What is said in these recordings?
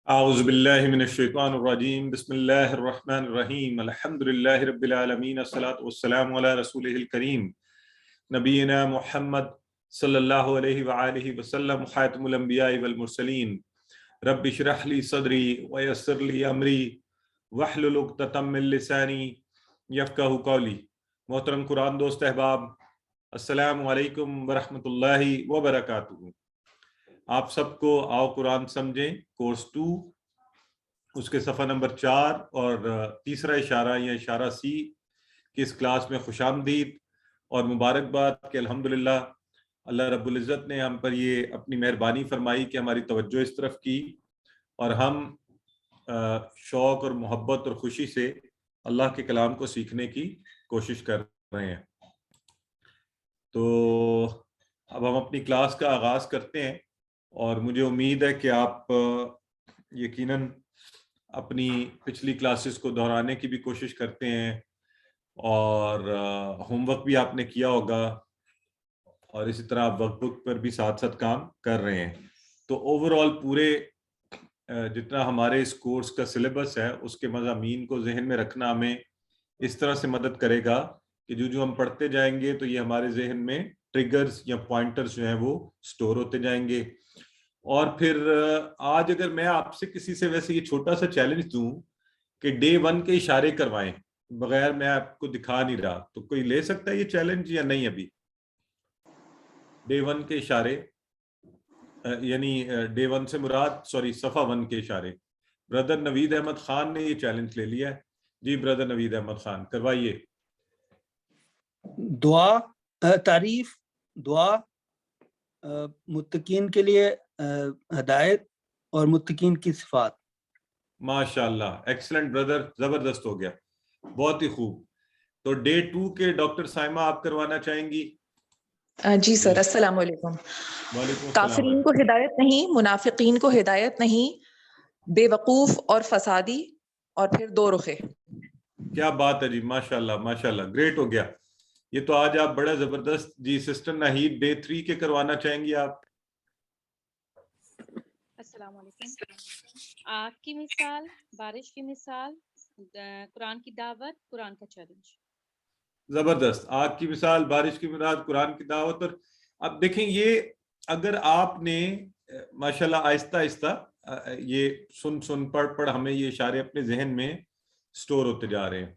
اعوذ باللہ من الشیطان الرجیم بسم اللہ الرحمن الرحیم الحمد للہ رب العالمین الصلاۃ والسلام علی رسولہ الکریم نبینا محمد صلی اللہ علیہ وآلہ وسلم خاتم الانبیاء والمرسلین رب اشرح لی صدری ویسر لی امری واحلل عقدۃ من لسانی یفقہوا قولی۔ محترم قرآن دوست احباب، السلام علیکم ورحمۃ اللہ وبرکاتہ۔ آپ سب کو آؤ قرآن سمجھیں کورس 2 اس کے صفحہ نمبر 4 اور تیسرا اشارہ یا اشارہ سی کی اس کلاس میں خوش آمدید اور مبارکباد کہ الحمدللہ اللہ رب العزت نے ہم پر یہ اپنی مہربانی فرمائی کہ ہماری توجہ اس طرف کی اور ہم شوق اور محبت اور خوشی سے اللہ کے کلام کو سیکھنے کی کوشش کر رہے ہیں۔ تو اب ہم اپنی کلاس کا آغاز کرتے ہیں اور مجھے امید ہے کہ آپ یقیناً اپنی پچھلی کلاسز کو دہرانے کی بھی کوشش کرتے ہیں اور ہوم ورک بھی آپ نے کیا ہوگا اور اسی طرح آپ ورک بک پر بھی ساتھ ساتھ کام کر رہے ہیں۔ تو اوور آل پورے جتنا ہمارے اس کورس کا سلیبس ہے اس کے مضامین کو ذہن میں رکھنا ہمیں اس طرح سے مدد کرے گا کہ جو ہم پڑھتے جائیں گے تو یہ ہمارے ذہن میں ٹریگرز یا پوائنٹرز جو ہیں وہ سٹور ہوتے جائیں گے۔ اور پھر آج اگر میں آپ سے کسی سے ویسے یہ چھوٹا سا چیلنج دوں کہ ڈے 1 کے اشارے کروائیں بغیر میں آپ کو دکھا نہیں رہا، تو کوئی لے سکتا ہے یہ چیلنج یا نہیں؟ ابھی ڈے 1 کے اشارے یعنی ڈے 1 سے مراد صفحہ 1 کے اشارے۔ بردر نوید احمد خان نے یہ چیلنج لے لیا ہے۔ جی بردر نوید احمد خان کروائیے۔ دعا، تعریف، دعا، متقین کے لیے ہدایت اور متقین کی صفات۔ ماشاءاللہ، ایکسلنٹ بردر، زبردست ہو گیا، بہت ہی خوب۔ تو ڈے 2 کے ڈاکٹر سائمہ آپ کروانا چاہیں گی؟ جی سر، السلام علیکم۔ وعلیکم السلام۔ کافرین کو ہدایت نہیں، منافقین کو ہدایت نہیں، بے وقوف اور فسادی، اور پھر دو رخے۔ کیا بات ہے جی، ماشاءاللہ ماشاءاللہ، گریٹ ہو گیا یہ تو آج آپ بڑا زبردست۔ جی سسٹر ناہید ڈے 3 کے کروانا چاہیں گی آپ؟ السلام علیکم۔ آگ کی مثال، بارش کی مثال، قرآن کی دعوت، قرآن کا چیلنج۔ زبردست، آگ کی مثال، بارش کی مثال، قرآن کی دعوت۔ اور اب دیکھیں یہ اگر آپ نے ماشاءاللہ آہستہ آہستہ یہ سن پڑھ ہمیں یہ اشارے اپنے ذہن میں سٹور ہوتے جا رہے ہیں۔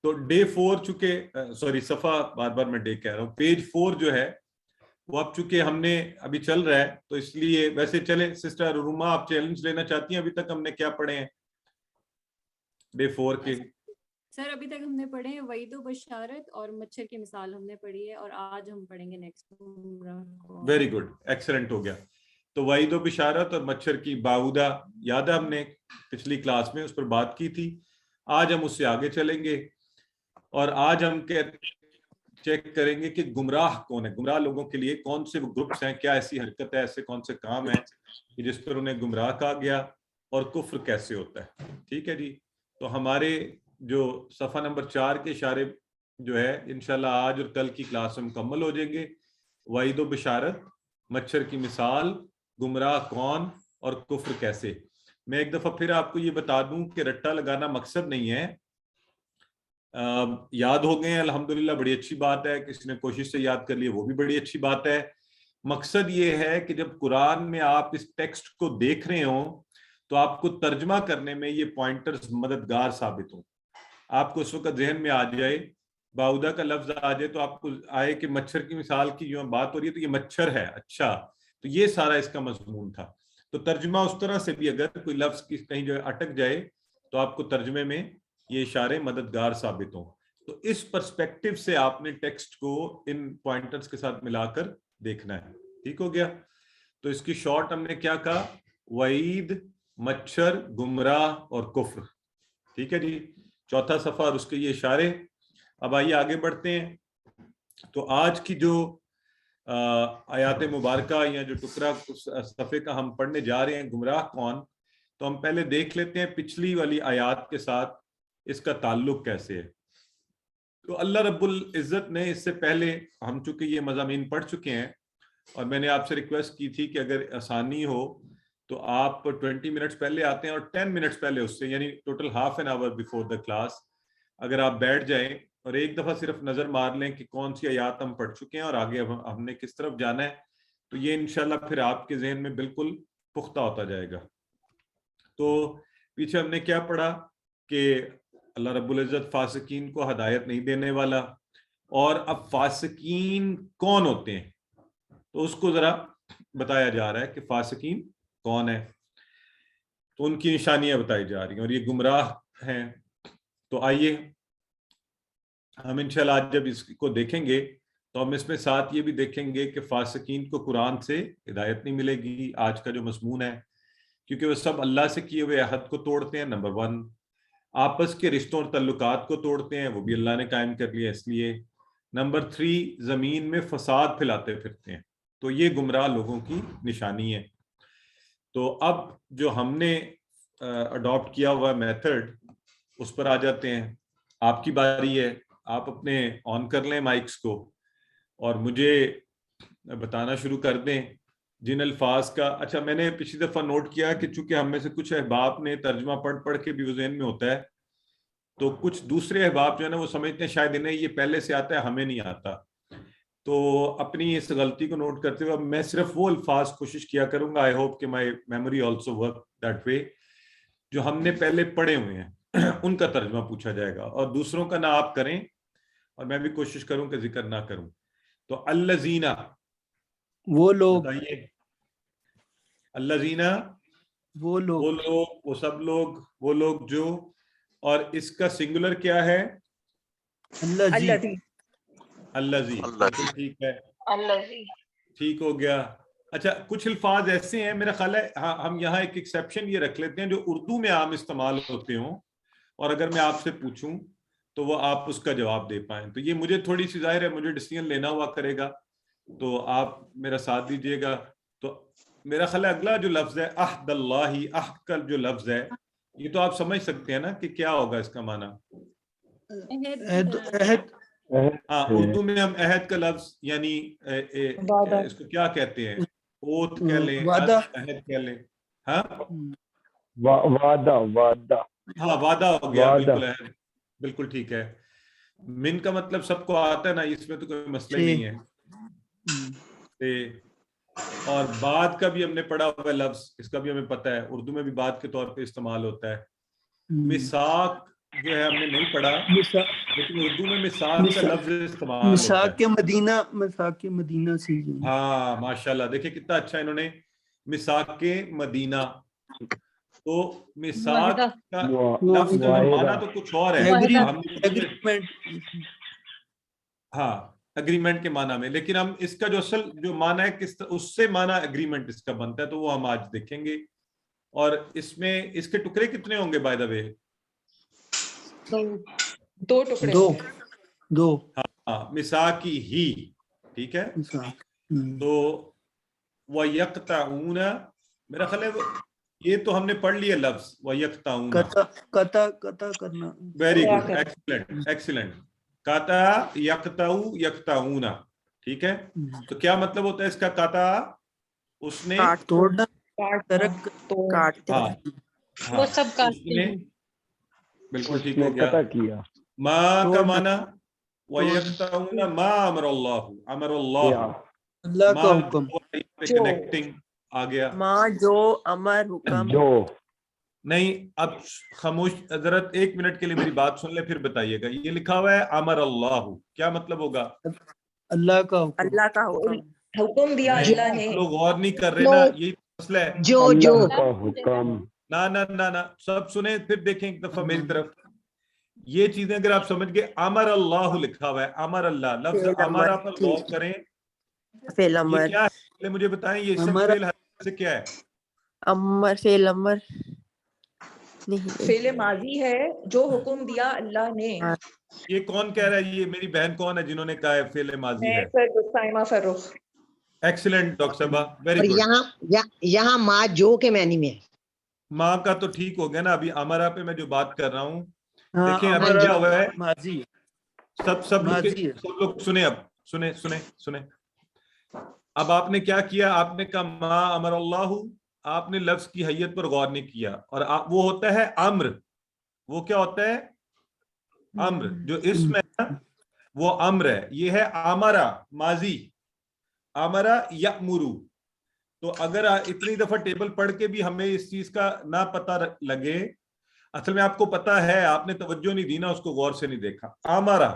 تو ڈے 4 چونکہ صفحہ بار بار میں ڈے کہہ رہا ہوں، پیج 4 جو ہے وہ اب چونکہ ہم نے ابھی چل رہا ہے تو اس لیے ویسے چلیں سسٹر روما آپ چیلنج لینا چاہتی ہیں؟ ابھی تک ہم نے کیا پڑھے ہیں ڈے 4 کے؟ سر ابھی تک ہم نے پڑھے ہیں وعید و بشارت اور مچھر کی مثال ہم نے پڑھی ہے، اور آج ہم پڑھیں گے نیکسٹ۔ ویری گڈ، ایکسلنٹ ہو گیا۔ تو وعید و بشارت اور مچھر کی باودہ یاد ہے ہم نے پچھلی کلاس میں اس پر بات کی تھی۔ آج ہم اس سے آگے چلیں گے اور آج ہم چیک کریں گے کہ گمراہ کون ہے، گمراہ لوگوں کے لیے کون سے گروپس ہیں، کیا ایسی حرکت ہے، ایسے کون سے کام ہیں کہ جس پر انہیں گمراہ کہا گیا، اور کفر کیسے ہوتا ہے۔ ٹھیک ہے جی، تو ہمارے جو صفحہ نمبر 4 کے اشارے جو ہے انشاءاللہ آج اور کل کی کلاس میں مکمل ہو جائیں گے۔ وعید و بشارت، مچھر کی مثال، گمراہ کون اور کفر کیسے۔ میں ایک دفعہ پھر آپ کو یہ بتا دوں کہ رٹا لگانا مقصد نہیں ہے، یاد ہو گئے ہیں الحمدللہ، بڑی اچھی بات ہے، کسی نے کوشش سے یاد کر لیا وہ بھی بڑی اچھی بات ہے۔ مقصد یہ ہے کہ جب قرآن میں آپ اس ٹیکسٹ کو دیکھ رہے ہوں تو آپ کو ترجمہ کرنے میں یہ پوائنٹرز مددگار ثابت ہوں۔ آپ کو اس وقت ذہن میں آ جائے، باودہ کا لفظ آ جائے تو آپ کو آئے کہ مچھر کی مثال کی جو بات ہو رہی ہے تو یہ مچھر ہے، اچھا تو یہ سارا اس کا مضمون تھا۔ تو ترجمہ اس طرح سے بھی اگر کوئی لفظ کہیں جو اٹک جائے تو آپ کو ترجمے میں یہ اشارے مددگار ثابت ہوں۔ تو اس پرسپیکٹو سے آپ نے ٹیکسٹ کو ان پوائنٹرز کے ساتھ ملا کر دیکھنا ہے۔ ٹھیک ہو گیا؟ تو اس کی شارٹ ہم نے کیا کہا؟ وعید، مچھر، گمراہ اور کفر۔ ٹھیک ہے جی، چوتھا صفحہ اور اس کے یہ اشارے۔ اب آئیے آگے بڑھتے ہیں۔ تو آج کی جو آیات مبارکہ یا جو ٹکڑا صفحے کا ہم پڑھنے جا رہے ہیں، گمراہ کون، تو ہم پہلے دیکھ لیتے ہیں پچھلی والی آیات کے ساتھ اس کا تعلق کیسے ہے۔ تو اللہ رب العزت نے اس سے پہلے ہم چونکہ یہ مضامین پڑھ چکے ہیں اور میں نے آپ سے ریکویسٹ کی تھی کہ اگر آسانی ہو تو آپ 20 منٹس پہلے آتے ہیں اور 10 منٹس پہلے اس سے یعنی total half an hour before the class اگر آپ بیٹھ جائیں اور ایک دفعہ صرف نظر مار لیں کہ کون سی آیات ہم پڑھ چکے ہیں اور آگے ہم نے کس طرف جانا ہے تو یہ انشاءاللہ پھر آپ کے ذہن میں بالکل پختہ ہوتا جائے گا. تو پیچھے ہم نے کیا پڑھا کہ اللہ رب العزت فاسقین کو ہدایت نہیں دینے والا, اور اب فاسقین کون ہوتے ہیں تو اس کو ذرا بتایا جا رہا ہے کہ فاسقین کون ہے, تو ان کی نشانیاں بتائی جا رہی ہیں اور یہ گمراہ ہیں. تو آئیے ہم انشاءاللہ آج جب اس کو دیکھیں گے تو ہم اس میں ساتھ یہ بھی دیکھیں گے کہ فاسقین کو قرآن سے ہدایت نہیں ملے گی, آج کا جو مضمون ہے, کیونکہ وہ سب اللہ سے کیے ہوئے عہد کو توڑتے ہیں. نمبر 1, آپس کے رشتوں اور تعلقات کو توڑتے ہیں, وہ بھی اللہ نے قائم کر لیا اس لیے. نمبر 3, زمین میں فساد پھیلاتے پھرتے ہیں. تو یہ گمراہ لوگوں کی نشانی ہے. تو اب جو ہم نے اڈاپٹ کیا ہوا میتھڈ اس پر آ جاتے ہیں. آپ کی باری ہے, آپ اپنے آن کر لیں مائکس کو اور مجھے بتانا شروع کر دیں جن الفاظ کا. اچھا, میں نے پچھلی دفعہ نوٹ کیا کہ چونکہ ہم میں سے کچھ احباب نے ترجمہ پڑھ کے بھی وہ ذہن میں ہوتا ہے, تو کچھ دوسرے احباب جو ہے نا وہ سمجھتے ہیں شاید انہیں یہ پہلے سے آتا ہے, ہمیں نہیں آتا. تو اپنی اس غلطی کو نوٹ کرتے ہوئے میں صرف وہ الفاظ کوشش کیا کروں گا, آئی ہوپ کہ my memory also work that way, جو ہم نے پہلے پڑھے ہوئے ہیں ان کا ترجمہ پوچھا جائے گا اور دوسروں کا نہ آپ کریں اور میں بھی کوشش کروں کہ ذکر نہ کروں. تو الذین, وہ لوگ, بتائیے الذین, وہ لوگ, وہ لوگ, وہ سب لوگ, وہ لوگ جو, اور اس کا سنگولر کیا ہے؟ الذی, الذی. ٹھیک ہے, ٹھیک ہو گیا. اچھا, کچھ الفاظ ایسے ہیں میرا خیال ہے ہم یہاں ایک ایکسیپشن یہ رکھ لیتے ہیں جو اردو میں عام استعمال ہوتے ہوں, اور اگر میں آپ سے پوچھوں تو وہ آپ اس کا جواب دے پائیں. تو یہ مجھے تھوڑی سی ظاہر ہے مجھے ڈیسیژن لینا ہوا کرے گا, تو آپ میرا ساتھ دیجئے گا. تو میرا خیال ہے اگلا جو لفظ ہے عہد اللہ, عہد کا جو لفظ ہے یہ تو آپ سمجھ سکتے ہیں نا کہ کیا ہوگا اس کا معنی. عہد, ہاں, اردو میں ہم عہد کا لفظ یعنی اس کو کیا کہتے ہیں, اوتھ کہہ لیں, وعدہ, عہد کہہ لیں. ہاں, وعدہ, وعدہ, ہاں وعدہ ہو گیا, وعدہ. بالکل عہد, بالکل ٹھیک ہے. من کا مطلب سب کو آتا ہے نا, اس میں تو کوئی مسئلہ ہی نہیں ہے. اور بعد کا بھی ہم نے پڑھا ہوا ہے لفظ, اس کا بھی ہمیں پتہ ہے اردو میں بھی بعد کے طور پہ استعمال ہوتا ہے. میثاق جو ہے ہم نے نہیں پڑھا, لیکن اردو میں میثاق کا لفظ استعمال ہوتا مساق ہے. کے مدینہ, مساق کے مدینہ سے. ہاں ماشاءاللہ, دیکھیں کتنا اچھا انہوں نے, میثاق کے مدینہ. تو میثاق کا لفظ جو ہے معنی تو کچھ اور ہے, ہاں اگریمنٹ کے معنی میں, لیکن ہم اس کا جو اصل جو معنی ہے کس اس سے معنی اگریمنٹ اس کا بنتا ہے, تو وہ ہم آج دیکھیں گے. اور اس میں اس کے ٹکڑے کتنے ہوں گے بائی دا وے؟ 2 ٹکڑے. 2. ہاں, میثاقی ہی, ٹھیک ہے. تو وَيَقْطَعُونَ, میرا خیال ہے یہ تو ہم نے پڑھ لیا لفظ وَيَقْطَعُونَ, قطع کرنا. Very good, excellent, excellent. قطع یقطع یقطعون, ٹھیک ہے. تو کیا مطلب ہوتا ہے اس کا قطع؟ اس نے توڑنا, وہ سب کاٹتے ہیں, بالکل ٹھیک ہو قطع گیا. کیا. ما کا معنی وَيَقْطَعُونَ ما امر اللہ, امر اللہ, اللہ کا حکم, کنیکٹنگ آ گیا. ماں جو امر حکم جو نہیں, اب خاموش حضرت, 1 منٹ کے لیے میری بات سن لے پھر بتائیے گا. یہ لکھا ہوا ہے امر اللہ, کیا مطلب ہوگا؟ اللہ کا حکم, اللہ کا حکم, حکم دیا اللہ نے. لوگ غور نہیں کر رہے نا, یہی مسئلہ ہے. جو اللہ کا حکم, نہ سب سنیں پھر دیکھیں ایک دفعہ میری طرف. یہ چیزیں اگر آپ سمجھ گئے, امر اللہ لکھا ہوا ہے, امر اللہ, لفظ امرا پر غور کریں. فعل یہ امر, کیا ہے مجھے بتائیں, یہ اسم فعل سے کیا ہے؟ امر, فعل امر نہیں, فعل ماضی ہے, جو حکم دیا اللہ نے. یہ کون کہہ رہا ہے؟ یہ میری بہن کون ہے جنہوں نے کہا ہے فعل ماضی ہے؟ سائمہ فرخ. ایکسیلنٹ ڈاکٹر صاحبہ, ویری گڈ. یہاں ماں جو کے معنی میں ہے. ماں کا تو ٹھیک ہو گیا نا, ابھی امرا پہ میں جو بات کر رہا ہوں. دیکھیں اب کیا ہوا ہے, ماضی, سب لوگ سنیں, اب سنیں. اب آپ نے کیا کیا, آپ نے کہا ما امر اللہ, آپ نے لفظ کی حیت پر غور نہیں کیا، اور وہ ہوتا ہے امر. وہ کیا ہوتا ہے؟ امر. جو اسم ہے نا وہ امر ہے. یہ ہے امرا ماضی، امرا یأمرو. تو اگر اتنی دفعہ ٹیبل پڑھ کے بھی ہمیں اس چیز کا نہ پتہ لگے، اصل میں آپ کو پتا ہے، آپ نے توجہ نہیں دی نا، اس کو غور سے نہیں دیکھا. امرا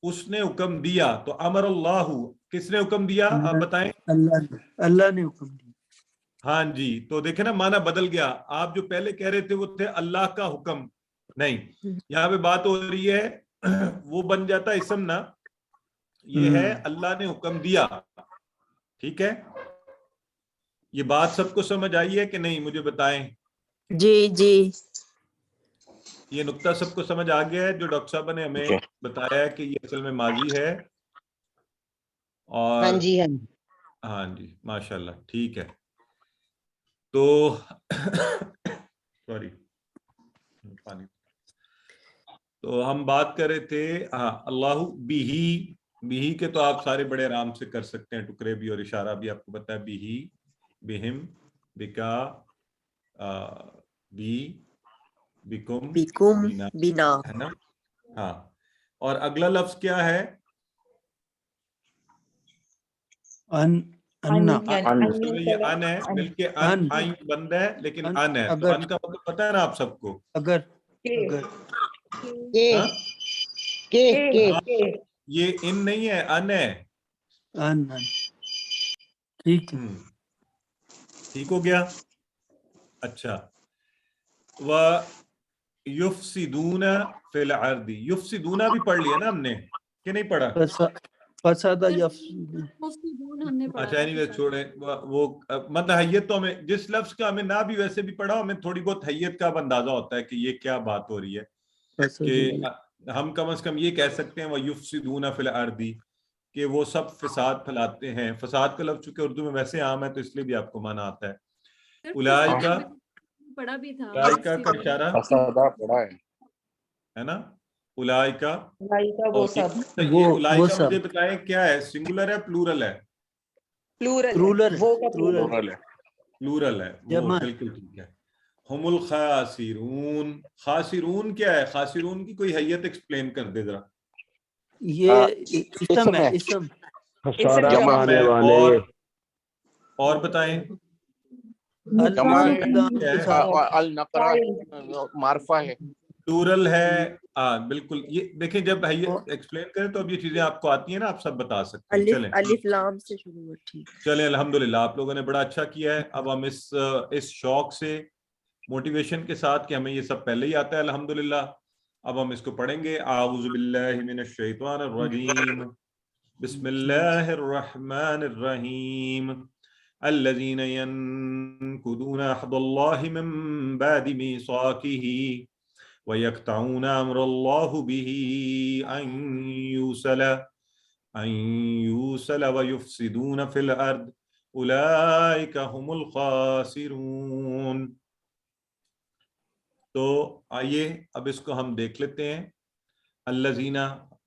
اس نے حکم دیا، تو امر اللہ کس نے حکم دیا؟ آپ بتائیں. اللہ نے حکم دیا. ہاں جی، تو دیکھیں نا معنی بدل گیا. آپ جو پہلے کہہ رہے تھے وہ تھے اللہ کا حکم. نہیں، یہاں پہ بات ہو رہی ہے وہ بن جاتا اسم نا، یہ ہے اللہ نے حکم دیا. ٹھیک ہے، یہ بات سب کو سمجھ آئی ہے کہ نہیں؟ مجھے بتائیں. جی جی یہ نقطہ سب کو سمجھ آ گیا ہے جو ڈاکٹر صاحب نے ہمیں بتایا ہے کہ یہ اصل میں ماضی ہے. اور ہاں جی، ہاں جی. ہاں جی ماشاءاللہ ٹھیک ہے. تو سوری پانی. تو ہم بات کر رہے تھے اللہ بھی کے تو آپ سارے بڑے آرام سے کر سکتے ہیں، ٹکڑے بھی اور اشارہ بھی آپ کو پتا ہے. بھی، بہم، بکا، بی، بکم، بیکم بینا، بنا. ہے نا. ہاں، اور اگلا لفظ کیا ہے؟ انا. یہ ان ہے، مل کے ان بند ہے، لیکن ان ہے. تو ان کا مطلب پتا ہے نا آپ سب کو؟ اگر یہ ان نہیں ہے، ان ہے. ٹھیک ہے. ٹھیک ہو گیا. اچھا، و یفسدون فی الارض. یفسدون بھی پڑھ لیا نا ہم نے کہ نہیں پڑھا؟ فسادہ مفسدون ہم نے پڑھا اچھا تھا. اینی ویز چھوڑیں وہ مطلب حیت تو ہمیں جس لفظ کا ہمیں نہ بھی ویسے بھی پڑھا، ہمیں تھوڑی بہت حیت کا اندازہ ہوتا ہے کہ یہ کیا بات ہو رہی ہے. کہ ہم کم از کم یہ کہہ سکتے ہیں وَيُفْسِدُونَ فِي الْأَرْضِ کہ وہ سب فساد پھیلاتے ہیں. فساد کا لفظ چونکہ اردو میں ویسے عام ہے تو اس لیے بھی آپ کو معنی آتا ہے. اولئک پڑھا بھی تھا. اولئک کا اشارہ ہے نا. اولئک وہ سب یہ اولئک سب مجھے بتائیں کیا ہے، سنگولر ہے پلورل ہے؟ پلورل ہے. وہ کا پلورل ہے وہ. بالکل ٹھیک ہے. ہم الخاسرون. خاسرون کیا ہے؟ خاسرون کی کوئی حیت ایکسپلین کر دے ذرا. یہ اسم ہے. اسم خسارہ پانے والے. اور بتائیں. معرفہ ہے، پلورل ہے. بالکل. یہ دیکھیں جب حیت ایکسپلین کریں تو اب یہ چیزیں آپ کو آتی ہیں نا، آپ سب بتا سکتے ہیں. چلیں الف لام سے شروع ہوا. ٹھیک. چلیں الحمدللہ آپ لوگوں نے بڑا اچھا کیا ہے. اب ہم اس شوق سے موٹیویشن کے ساتھ کہ ہمیں یہ سب پہلے ہی آتا ہے الحمدللہ، اب ہم اس کو پڑھیں گے. اعوذ باللہ من الشیطان الرجیم، بسم اللہ الرحمن الرحیم. الذین ینقضون عہد اللہ من بعد میثاقہ ویقطعون امر اللہ بہ ان یوصل ویفسدون فی الارض اولئک هم الخاسرون. تو آئیے اب اس کو ہم دیکھ لیتے ہیں. الذین،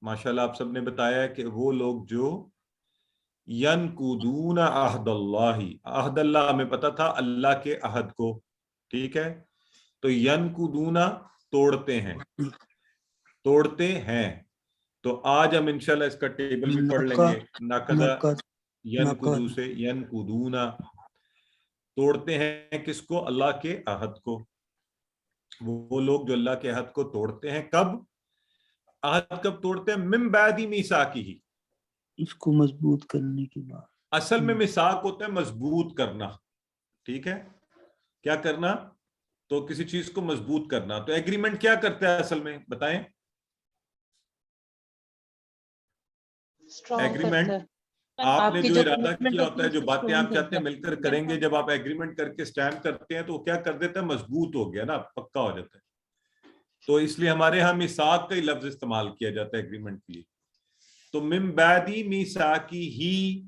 ماشاءاللہ آپ سب نے بتایا ہے کہ وہ لوگ جو ینقضون عہد اللہ. عہد اللہ ہمیں پتا تھا اللہ کے عہد کو. ٹھیک ہے، تو ینقضون توڑتے ہیں، توڑتے ہیں. تو آج ہم انشاءاللہ اس کا ٹیبل بھی پڑھ لیں گے. نقض ینقضو سے ینقضون، توڑتے ہیں کس کو؟ اللہ کے عہد کو. وہ لوگ جو اللہ کے عہد کو توڑتے ہیں. کب عہد کب توڑتے ہیں؟ من بعد میثاقہ، اس کو مضبوط کرنے کے بعد. اصل میں میثاق ہوتا ہے مضبوط کرنا. ٹھیک ہے، کیا کرنا؟ تو کسی چیز کو مضبوط کرنا. تو ایگریمنٹ کیا کرتا ہے اصل میں بتائیں؟ ایگریمنٹ آپ نے جو ارادہ کیا ہوتا ہے، جو باتیں آپ چاہتے ہیں مل کر کریں گے، جب آپ ایگریمنٹ کر کے سٹیمپ کرتے ہیں تو وہ کیا کر دیتا ہے؟ مضبوط ہو گیا نا، پکا ہو جاتا ہے. تو اس لیے ہمارے ہاں میثاق کا ہی لفظ استعمال کیا جاتا ہے ایگریمنٹ کے لیے. تو من بعد میثاقہ ہی،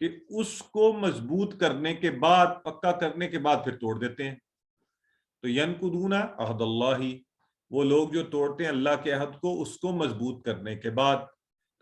کہ اس کو مضبوط کرنے کے بعد، پکا کرنے کے بعد پھر توڑ دیتے ہیں. تو ینقضون عہد اللہ، وہ لوگ جو توڑتے ہیں اللہ کے عہد کو، اس کو مضبوط کرنے کے بعد.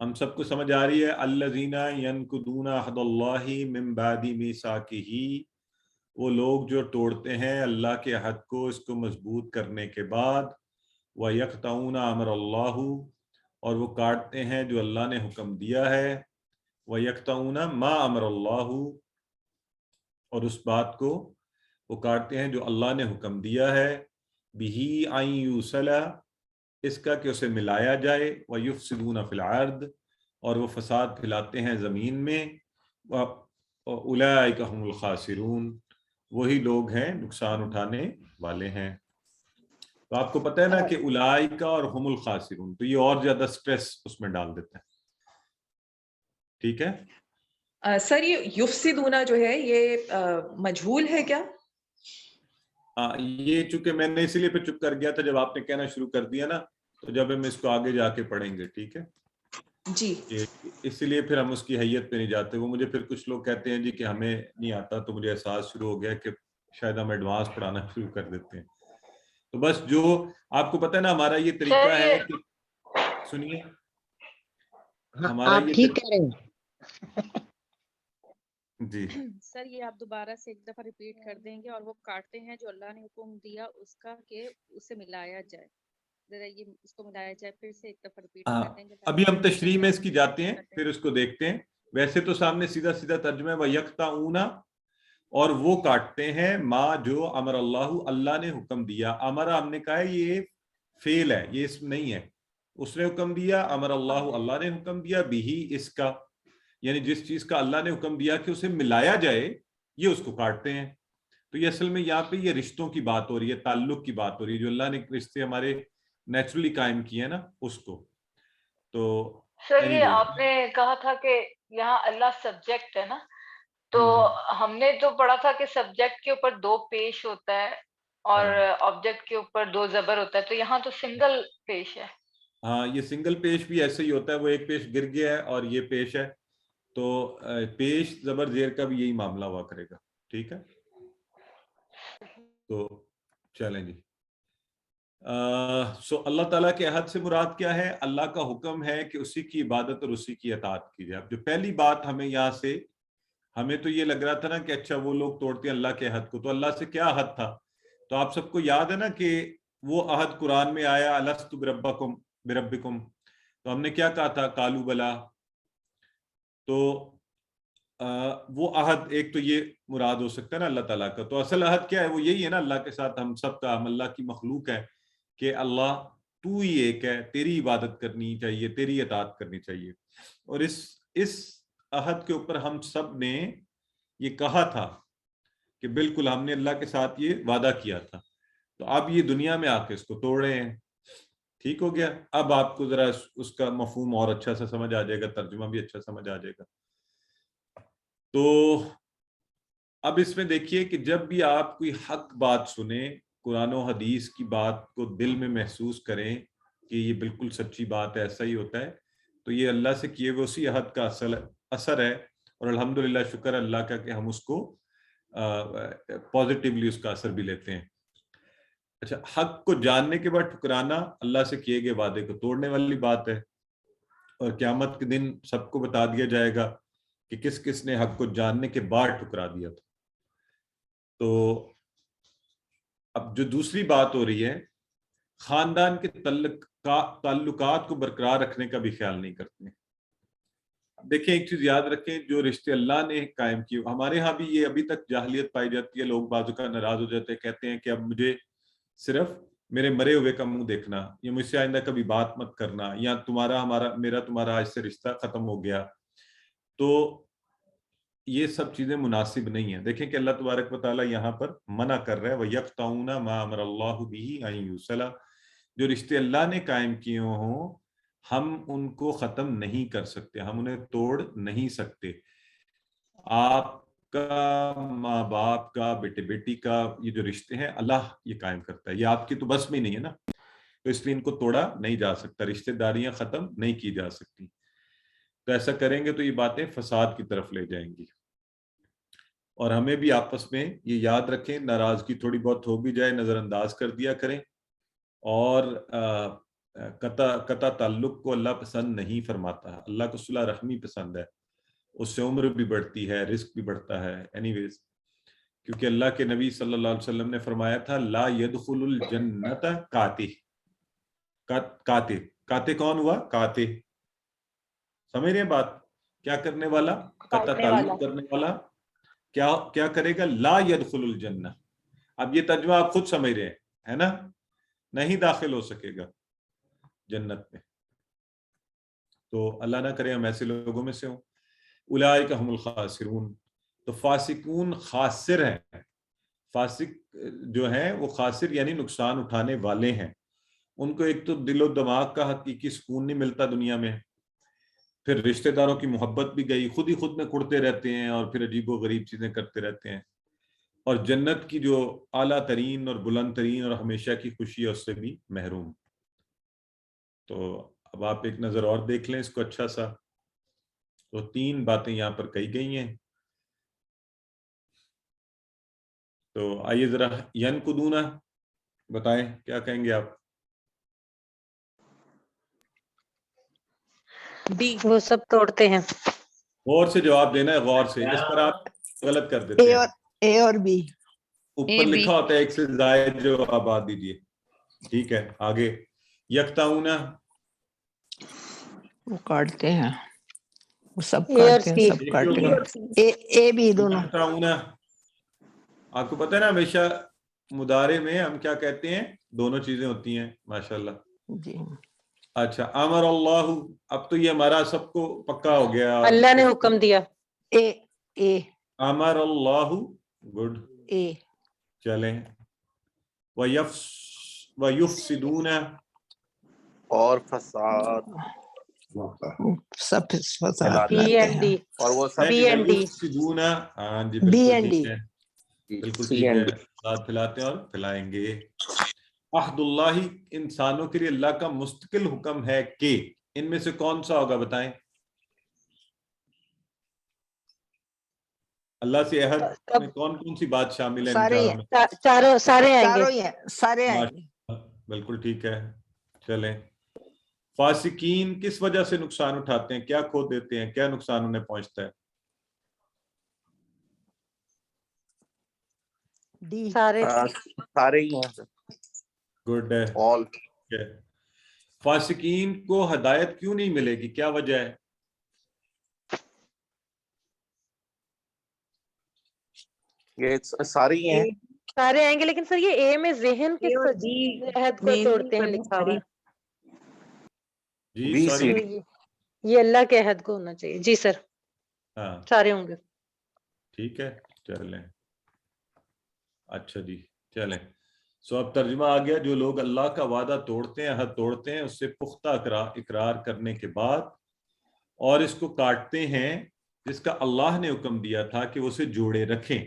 ہم سب کو سمجھ آ رہی ہے؟ الذین ینقضون عہد اللہ من بعد میثاقہ، وہ لوگ جو توڑتے ہیں اللہ کے عہد کو اس کو مضبوط کرنے کے بعد، وَيَقْطَعُونَ أَمْرَ اللَّهُ، اور وہ کاٹتے ہیں جو اللہ نے حکم دیا ہے، وَيَقْطَعُونَ مَا أَمْرَ اللَّهُ، اور اس بات کو وہ کاٹتے ہیں جو اللہ نے حکم دیا ہے، بِهِ أَن يُوصَلَ، اس کا کہ اسے ملایا جائے، وَيُفْسِدُونَ فِي الْأَرْضِ، اور وہ فساد پھیلاتے ہیں زمین میں، وَأُولَٰئِكَ هُمُ الْخَاسِرُونَ، وہی لوگ ہیں نقصان اٹھانے والے ہیں۔ تو آپ کو پتہ ہے نا کہ اولئک اور ہم الخاسرون، تو یہ اور زیادہ سٹریس اس میں ڈال دیتا ہے، ٹھیک ہے؟ سر یہ یفسدونا جو ہے یہ مجہول ہے کیا؟ یہ چونکہ میں نے اسی لیے پھر چپ کر گیا تھا جب آپ نے کہنا شروع کر دیا نا، تو جب ہم اس کو آگے جا کے پڑھیں گے، ٹھیک ہے جی، اسی لیے پھر ہم اس کی حیت پہ نہیں جاتے۔ وہ مجھے پھر کچھ لوگ کہتے ہیں جی کہ ہمیں نہیں آتا، تو مجھے احساس شروع ہو گیا کہ شاید ہم ایڈوانس پڑھانا شروع کر دیتے ہیں۔ تو بس جو آپ کو پتہ ہے نا ہمارا یہ طریقہ ہے کہ سنیے، ہمارا آپ یہ ٹھیک کہہ رہے ہیں۔ جی سر یہ آپ دوبارہ سے ایک دفعہ ریپیٹ کر دیں گے، اور وہ کاٹتے ہیں جو اللہ نے حکم دیا اس کا کہ اسے ملایا جائے، ذرا یہ اس کو ملایا جائے پھر سے ایک دفعہ ریپیٹ کر دیں گے۔ ابھی ہم تشریح میں اس کی جاتے ہیں، پھر اس کو دیکھتے ہیں۔ ویسے تو سامنے سیدھا سیدھا ترجمہ ہے وَيَقْطَعُونَ، اور وہ کاٹتے ہیں ما جو امر اللہ، اللہ نے حکم دیا۔ امر ہم نے کہا ہے یہ فعل ہے، یہ اسم نہیں ہے۔ اس نے حکم دیا، امر اللہ، اللہ نے حکم دیا، بھی اس کا، یعنی جس چیز کا اللہ نے حکم دیا کہ اسے ملایا جائے، یہ اس کو کاٹتے ہیں۔ تو یہ اصل میں یہاں پہ یہ رشتوں کی بات ہو رہی ہے، تعلق کی بات ہو رہی ہے، جو اللہ نے رشتے ہمارے نیچرلی قائم کیے ہیں نا اس کو۔ تو سر یہ آپ نے کہا تھا کہ یہاں اللہ سبجیکٹ ہے نا، تو ہم نے تو پڑھا تھا کہ سبجیکٹ کے اوپر دو پیش ہوتا ہے اور آبجیکٹ کے اوپر دو زبر ہوتا ہے، تو یہاں تو سنگل پیش ہے۔ ہاں، یہ سنگل پیش بھی ایسے ہی ہوتا ہے، وہ ایک پیش گر گیا ہے اور یہ پیش ہے، تو پیش زبر زیر کا بھی یہی معاملہ ہوا کرے گا، ٹھیک ہے؟ تو چلیں جی، سو اللہ تعالیٰ کے عہد سے مراد کیا ہے؟ اللہ کا حکم ہے کہ اسی کی عبادت اور اسی کی اطاعت کی جائے۔ اب جو پہلی بات ہمیں یہاں سے، ہمیں تو یہ لگ رہا تھا نا کہ اچھا وہ لوگ توڑتے ہیں اللہ کے عہد کو، تو اللہ سے کیا عہد تھا؟ تو آپ سب کو یاد ہے نا کہ وہ عہد قرآن میں آیا الست بربکم، تو ہم نے کیا کہا تھا؟ قالوا بلا۔ تو وہ عہد ایک تو یہ مراد ہو سکتا ہے نا اللہ تعالیٰ کا، تو اصل عہد کیا ہے؟ وہ یہی ہے نا اللہ کے ساتھ ہم سب کا، ہم اللہ کی مخلوق ہے کہ اللہ تو ہی ایک ہے، تیری عبادت کرنی چاہیے، تیری اطاعت کرنی چاہیے۔ اور اس عہد کے اوپر ہم سب نے یہ کہا تھا کہ بالکل ہم نے اللہ کے ساتھ یہ وعدہ کیا تھا، تو اب یہ دنیا میں آ کے اس کو توڑ رہے ہیں، ٹھیک ہو گیا؟ اب آپ کو ذرا اس کا مفہوم اور اچھا سا سمجھ آ جائے گا، ترجمہ بھی اچھا سمجھ آ جائے گا۔ تو اب اس میں دیکھیے کہ جب بھی آپ کوئی حق بات سنیں، قرآن و حدیث کی بات کو دل میں محسوس کریں کہ یہ بالکل سچی بات ہے، ایسا ہی ہوتا ہے، تو یہ اللہ سے کیے ہوئے اسی عہد کا اثر ہے، اور الحمدللہ شکر اللہ کا کہ ہم اس کو پازیٹیولی اس کا اثر بھی لیتے ہیں۔ اچھا، حق کو جاننے کے بعد ٹھکرانا اللہ سے کیے گئے وعدے کو توڑنے والی بات ہے، اور قیامت کے دن سب کو بتا دیا جائے گا کہ کس کس نے حق کو جاننے کے بعد ٹھکرا دیا تھا۔ تو اب جو دوسری بات ہو رہی ہے، خاندان کے تعلقات کو برقرار رکھنے کا بھی خیال نہیں کرتے۔ دیکھیں ایک چیز یاد رکھیں، جو رشتے اللہ نے قائم کیے، ہمارے ہاں بھی یہ ابھی تک جاہلیت پائی جاتی ہے، لوگ بعض اوقات ناراض ہو جاتے ہیں، کہتے ہیں کہ اب مجھے صرف میرے مرے ہوئے کا منہ دیکھنا، یا مجھ سے آئندہ کبھی بات مت کرنا، یا میرا تمہارا آج سے رشتہ ختم ہو گیا۔ تو یہ سب چیزیں مناسب نہیں ہیں۔ دیکھیں کہ اللہ تبارک و تعالیٰ یہاں پر منع کر رہا ہے وَيَقْطَعُونَ مَا أَمَرَ اللَّهُ بِهِ أَن يُوصَلَ، جو رشتے اللہ نے قائم کیے ہوں ہم ان کو ختم نہیں کر سکتے، ہم انہیں توڑ نہیں سکتے۔ آپ کا، ماں باپ کا، بیٹے بیٹی کا، یہ جو رشتے ہیں اللہ یہ قائم کرتا ہے، یہ آپ کی تو بس میں نہیں ہے نا، تو اس لیے ان کو توڑا نہیں جا سکتا، رشتے داریاں ختم نہیں کی جا سکتی۔ تو ایسا کریں گے تو یہ باتیں فساد کی طرف لے جائیں گی، اور ہمیں بھی آپس میں یہ یاد رکھیں، ناراضگی تھوڑی بہت ہو بھی جائے نظر انداز کر دیا کریں، اور قطع تعلق کو اللہ پسند نہیں فرماتا. اللہ کو صلہ رحمی پسند ہے, اس سے عمر بھی بڑھتی ہے, رزق بھی بڑھتا ہے. اینی ویز, کیونکہ اللہ کے نبی صلی اللہ علیہ وسلم نے فرمایا تھا لا يدخل الجنت کاتے کون ہوا؟ کاتے. سمجھ رہے ہیں بات؟ کیا کرنے والا؟ قطع تعلق کرنے والا. کیا کرے گا؟ لا يدخل الجنہ. اب یہ ترجمہ آپ خود سمجھ رہے ہیں, ہے نا؟ نہیں داخل ہو سکے گا جنت میں. تو اللہ نہ کرے ہم ایسے لوگوں میں سے ہوں. اولئک هم الخاسرون. تو فاسقون خاسر ہیں. فاسق جو ہیں وہ خاسر یعنی نقصان اٹھانے والے ہیں. ان کو ایک تو دل و دماغ کا حقیقی سکون نہیں ملتا دنیا میں, پھر رشتہ داروں کی محبت بھی گئی, خود ہی خود میں کڑتے رہتے ہیں اور پھر عجیب و غریب چیزیں کرتے رہتے ہیں, اور جنت کی جو اعلیٰ ترین اور بلند ترین اور ہمیشہ کی خوشی ہے اس سے بھی محروم. تو اب آپ ایک نظر اور دیکھ لیں اس کو اچھا سا. تو 3 باتیں یہاں پر کہی گئی ہیں. تو آئیے ذرا ینقدون بتائیں کیا کہیں گے آپ؟ وہ سب توڑتے ہیں. غور سے جواب دینا ہے, غور سے. اس پر آپ غلط کر دیتے ہیں. اے اور بی اوپر لکھا ہوتا ہے ایک سے زائد جو آباد دیجیے. ٹھیک ہے, آگے یکتاؤن وہ کاٹتے ہیں, وہ سب اے اور کاٹتے ہیں, سی. سب کاٹتے ہیں. اے بی دونوں. یکتاؤن. آپ کو پتہ ہے نا ہمیشہ مضارع میں ہم کیا کہتے ہیں؟ دونوں چیزیں ہوتی ہیں ماشاءاللہ. جی اچھا, امر اللہ. اب تو یہ ہمارا سب کو پکا ہو گیا. اللہ نے حکم دیا. اے امر اللہ. گڈ. اے چلیں. وَيُفْسِدُونَ. اور فساد سب فساد پھیلاتے بی لاتے اینڈ ہیں. ڈی. اور وہ سب بی اینڈ ڈی. وَيُفْسِدُونَ. ہاں جی بی بالکل اینڈ ٹھیک ڈی. ہے, بالکل ٹھیک ہے. فساد پھیلاتے ہیں اور پھیلائیں گے. عہد اللہ. انسانوں کے لیے اللہ کا مستقل حکم ہے کہ, ان میں سے کون سا ہوگا بتائیں؟ اللہ سے عہد میں کون کون سی بات شامل ہے ان سارے چاروں ہیں. میں؟ سارے آئیں گے. چاروں ہی ہیں, سارے آئیں گے. بالکل ٹھیک ہے. چلیں. فاسقین کس وجہ سے نقصان اٹھاتے ہیں؟ کیا کھو دیتے ہیں؟ کیا نقصان انہیں پہنچتا ہے؟ ڈی سارے ہی ہیں. گڈ ہے. آل. فاسقین کو ہدایت کیوں نہیں ملے گی؟ کیا وجہ ہے؟ یہ سارے ہی ہیں. سارے آئیں گے, لیکن سر یہ اے میں ذہن کس عہد کو توڑتے ہیں لکھا ہوا ہے. G B sorry. سی. یہ اللہ کے عہد کو ہونا چاہیے. جی سر, ہاں سارے ہوں گے. ٹھیک ہے. چلیں. اچھا جی چلیں. سو اب ترجمہ آ گیا. جو لوگ اللہ کا وعدہ توڑتے ہیں, عہد توڑتے ہیں, اس سے پختہ اقرار کرنے کے بعد اور اس کو کاٹتے ہیں جس کا اللہ نے حکم دیا تھا کہ اسے جوڑے رکھیں,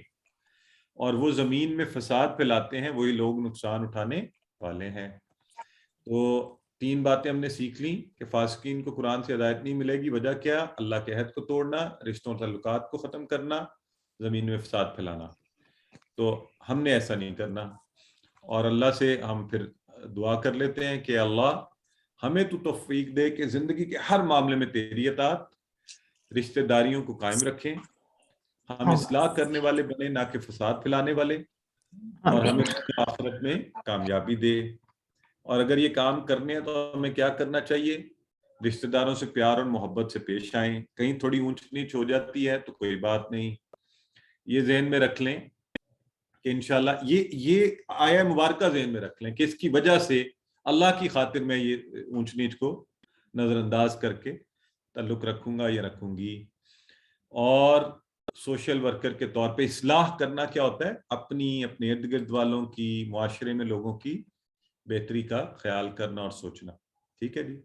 اور وہ زمین میں فساد پھیلاتے ہیں, وہی لوگ نقصان اٹھانے والے ہیں. تو 3 باتیں ہم نے سیکھ لیں کہ فاسقین کو قرآن سے ہدایت نہیں ملے گی. وجہ کیا؟ اللہ کے عہد کو توڑنا, رشتوں تعلقات کو ختم کرنا, زمین میں فساد پھیلانا. تو ہم نے ایسا نہیں کرنا, اور اللہ سے ہم پھر دعا کر لیتے ہیں کہ اللہ ہمیں تو توفیق دے کہ زندگی کے ہر معاملے میں تیری اطاعت, رشتہ داریوں کو قائم رکھیں, ہم اصلاح کرنے والے بنے نہ کہ فساد پھیلانے والے, اور ہمیں آخرت میں کامیابی دے. اور اگر یہ کام کرنے ہیں تو ہمیں کیا کرنا چاہیے؟ رشتہ داروں سے پیار اور محبت سے پیش آئیں. کہیں تھوڑی اونچ نیچ ہو جاتی ہے تو کوئی بات نہیں, یہ ذہن میں رکھ لیں کہ انشاءاللہ یہ آیہ مبارکہ ذہن میں رکھ لیں کہ اس کی وجہ سے اللہ کی خاطر میں یہ اونچ نیچ کو نظر انداز کر کے تعلق رکھوں گا یا رکھوں گی. اور سوشل ورکر کے طور پہ اصلاح کرنا کیا ہوتا ہے؟ اپنے ارد گرد والوں کی, معاشرے میں لوگوں کی بہتری کا خیال کرنا اور سوچنا. ٹھیک ہے جی.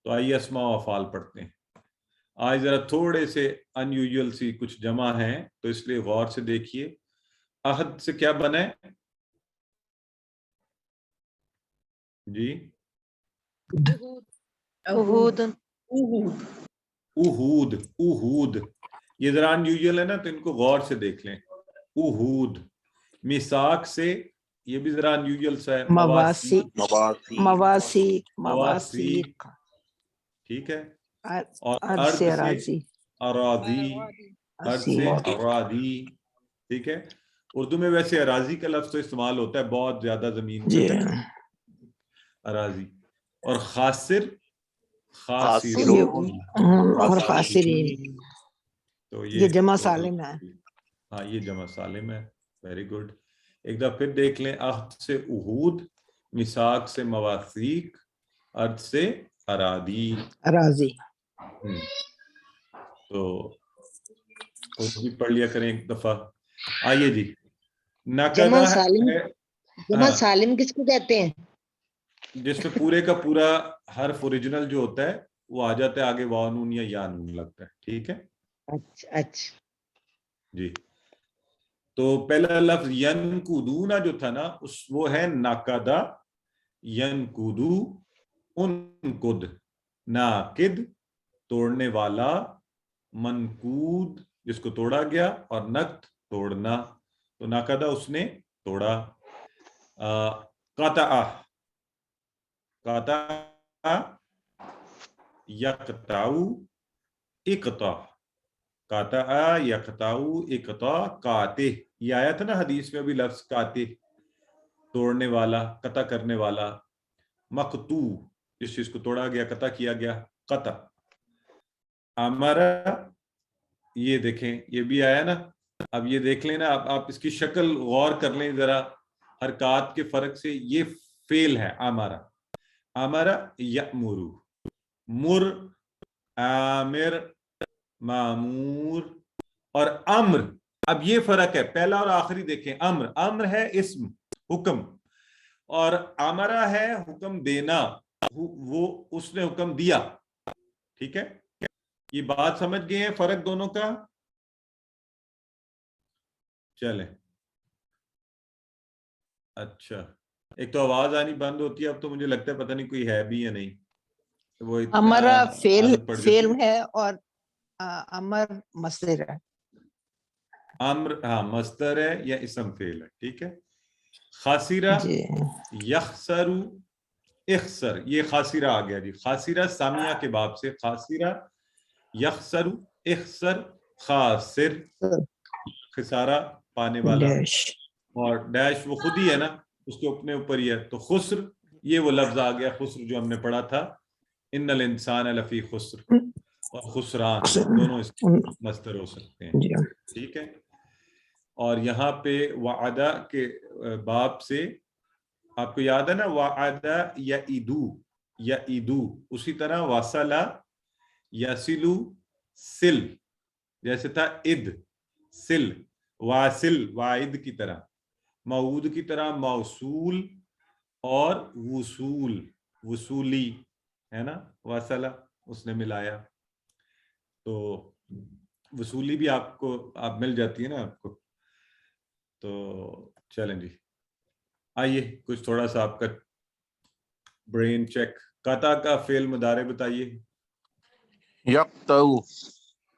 تو آئیے اسماء و افعال پڑھتے ہیں. آج ذرا تھوڑے سے ان یوزول سی کچھ جمع ہیں تو اس لیے غور سے دیکھیے. عہد سے کیا بنا ہے جی؟ عہود. اہود. یہ ذرا ان یوزول ہے نا, تو ان کو غور سے دیکھ لیں. اہود میثاق سے یہ بھی ذرا انیوژل سا ہے. مواسی مواسی مواسی مواسی مواسی ٹھیک ہے. ارض اور سے ارض سے اراضی اراضی، ارض سے اراضی ٹھیک ہے. اردو میں ویسے اراضی کا لفظ تو استعمال ہوتا ہے بہت زیادہ زمین جی کا اراضی. اور خاسر خاسرون اور خاسرین تو یہ جمع سالم ہے. ہاں یہ جمع سالم ہے. Very good. ایک دفعہ پھر دیکھ لیں. عہد سے عہود، میثاق سے مواثیق، ارض سے اراضی. اراضی تو اردو بھی پڑھ لیا کریں ایک دفعہ. آئیے جی. جمع نقدہ سالم، ہے جمع سالم کس کو کہتے ہیں؟ جس میں پورے کا پورا حرف اوریجنل جو ہوتا ہے وہ آ جاتا ہے آگے واو نون یا یا نون لگتا ہے. ٹھیک ہے اچھا اچھا جی. تو پہلا لفظ ینکدونا جو تھا نا وہ ہے ناقدہ. ینکدو انکد، ناقد توڑنے والا، منکود جس کو توڑا گیا، اور نقد توڑنا. تو ناقدہ اس نے توڑا. قطع قطع یقطع اقطع، قطع یقطع اقطع قاطع. یہ آیا تھا نا حدیث میں بھی لفظ قاطع، توڑنے والا، قطع کرنے والا. مقطوع جس چیز کو توڑا گیا، قطع کیا گیا، قطع. امرا یہ دیکھیں یہ بھی آیا نا. اب یہ دیکھ لیں نا آپ اس کی شکل غور کر لیں ذرا حرکات کے فرق سے. یہ فعل ہے امرا. امرا یأمرو، مر آمر مامور. اور امر، اب یہ فرق ہے پہلا اور آخری دیکھیں. امر ہے اسم حکم، اور امرا ہے حکم دینا. وہ اس نے حکم دیا. ٹھیک ہے یہ بات سمجھ گئے ہیں فرق دونوں کا؟ چلیں اچھا. ایک تو آواز آنی بند ہوتی ہے اب تو مجھے لگتا ہے پتہ نہیں کوئی ہے بھی یا نہیں. وہ ہمارا فعل ہے ہے اور امر مصدر ہے. امر ہاں مصدر ہے یا اسم فعل ہے. ٹھیک ہے. خاسرہ یخسر اخسر، یہ خاسرہ آ گیا جی. خاسرہ سامیہ کے باب سے. خاسرہ یخسر اخسر خاسر، خسارہ پانے والا. اور ڈیش وہ خود ہی ہے نا، اس کے اپنے اوپر ہی ہے. تو خسر یہ وہ لفظ آ گیا خسر جو ہم نے پڑھا تھا. ان الانسان لفی خسر اور خسران دونوں اس مصدر ہو سکتے ہیں. ٹھیک ہے. اور یہاں پہ وعدہ کے باب سے آپ کو یاد ہے نا وعدہ یعدو، یعدو اسی طرح وصلہ یصلو سل، جیسے تھا اد سل، واصل واعد کی طرح، موعود کی طرح موصول اور وصول وصولی ہے نا. وصلہ اس نے ملایا تو وصولی بھی آپ کو آپ مل جاتی ہے نا آپ کو. تو چلیں جی آئیے کچھ تھوڑا سا آپ کا برین چیک. قطع کا فعل مضارع بتائیے. یقطع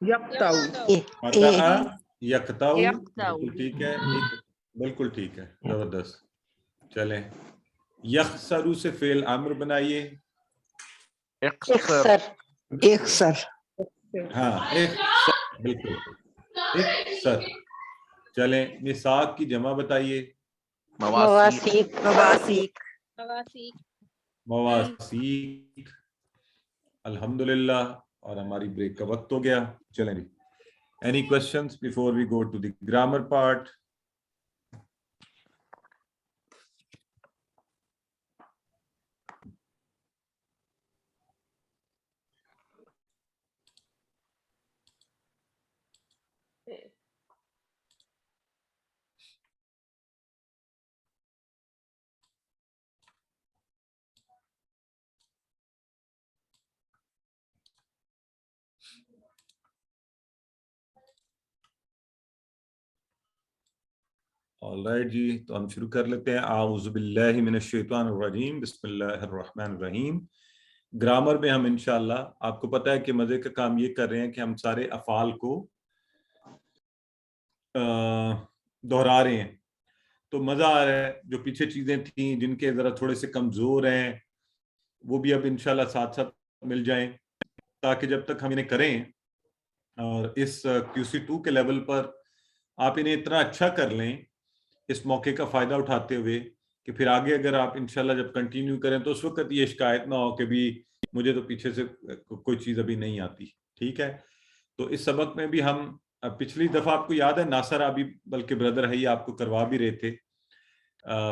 یقطع قطع یقطع بالکل ٹھیک ہے. بالکل ٹھیک ہے زبردست. چلیں یخسرو سے فعل امر بنائیے. اخسر اخسر ہاں اخسر بالکل اخسر. چلیں میثاق کی جمع بتائیے. مواثیق مواثیق مواثیق. الحمدللہ. اور ہماری بریک کا وقت ہو گیا. چلیں جی any questions before we go to the grammar part? All right جی تو ہم شروع کر لیتے ہیں. اعوذ باللہ من الشیطان الرجیم بسم اللہ الرحمن الرحیم. گرامر میں ہم انشاءاللہ آپ کو پتہ ہے کہ مزے کا کام یہ کر رہے ہیں کہ ہم سارے افعال کو دہرا رہے ہیں. تو مزہ آ رہا ہے. جو پیچھے چیزیں تھیں جن کے ذرا تھوڑے سے کمزور ہیں وہ بھی اب انشاءاللہ ساتھ ساتھ مل جائیں, تاکہ جب تک ہم انہیں کریں اور اس QC2 کے لیول پر آپ انہیں اتنا اچھا کر لیں اس موقع کا فائدہ اٹھاتے ہوئے کہ پھر آگے اگر آپ انشاءاللہ جب کنٹینیو کریں تو اس وقت یہ شکایت نہ ہو کہ بھی مجھے تو پیچھے سے کوئی چیز ابھی نہیں آتی. ٹھیک ہے, تو اس سبق میں بھی ہم پچھلی دفعہ آپ کو یاد ہے ناصرہ بھی بلکہ بردر ہے آپ کو کروا بھی رہے تھے,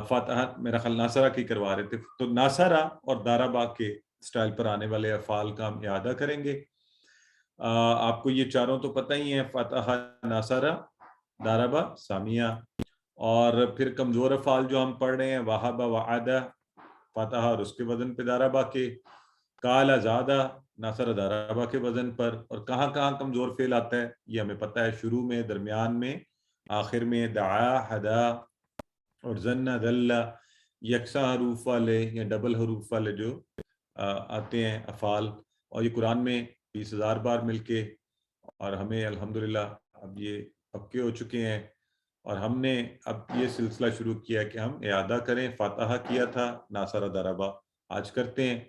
فاتحہ میرا خیال ناصرہ کی کروا رہے تھے. تو ناصرہ اور دارابا کے سٹائل پر آنے والے افعال کا ہم اعادہ کریں گے. آپ کو یہ چاروں تو پتہ ہی ہیں, فاتحہ, ناصرہ, دارابا, سامیہ. اور پھر کمزور افعال جو ہم پڑھ رہے ہیں وہابہ, وعدہ, فاتحہ اور اس کے وزن پہ دارابا کے, کالا, زادہ, ناصرہ, دارابا کے وزن پر. اور کہاں کہاں کمزور فعل آتا ہے یہ ہمیں پتہ ہے, شروع میں, درمیان میں, آخر میں. دعا, ہدا اور ظن, ذل, یکساں حروف والے یا ڈبل حروف والے جو آتے ہیں افعال, اور یہ قرآن میں 20,000 بار مل کے, اور ہمیں الحمدللہ اب یہ پکے ہو چکے ہیں. اور ہم نے اب یہ سلسلہ شروع کیا کہ ہم اعادہ کریں. فاتحہ کیا تھا, ناصرہ, دارابا آج کرتے ہیں.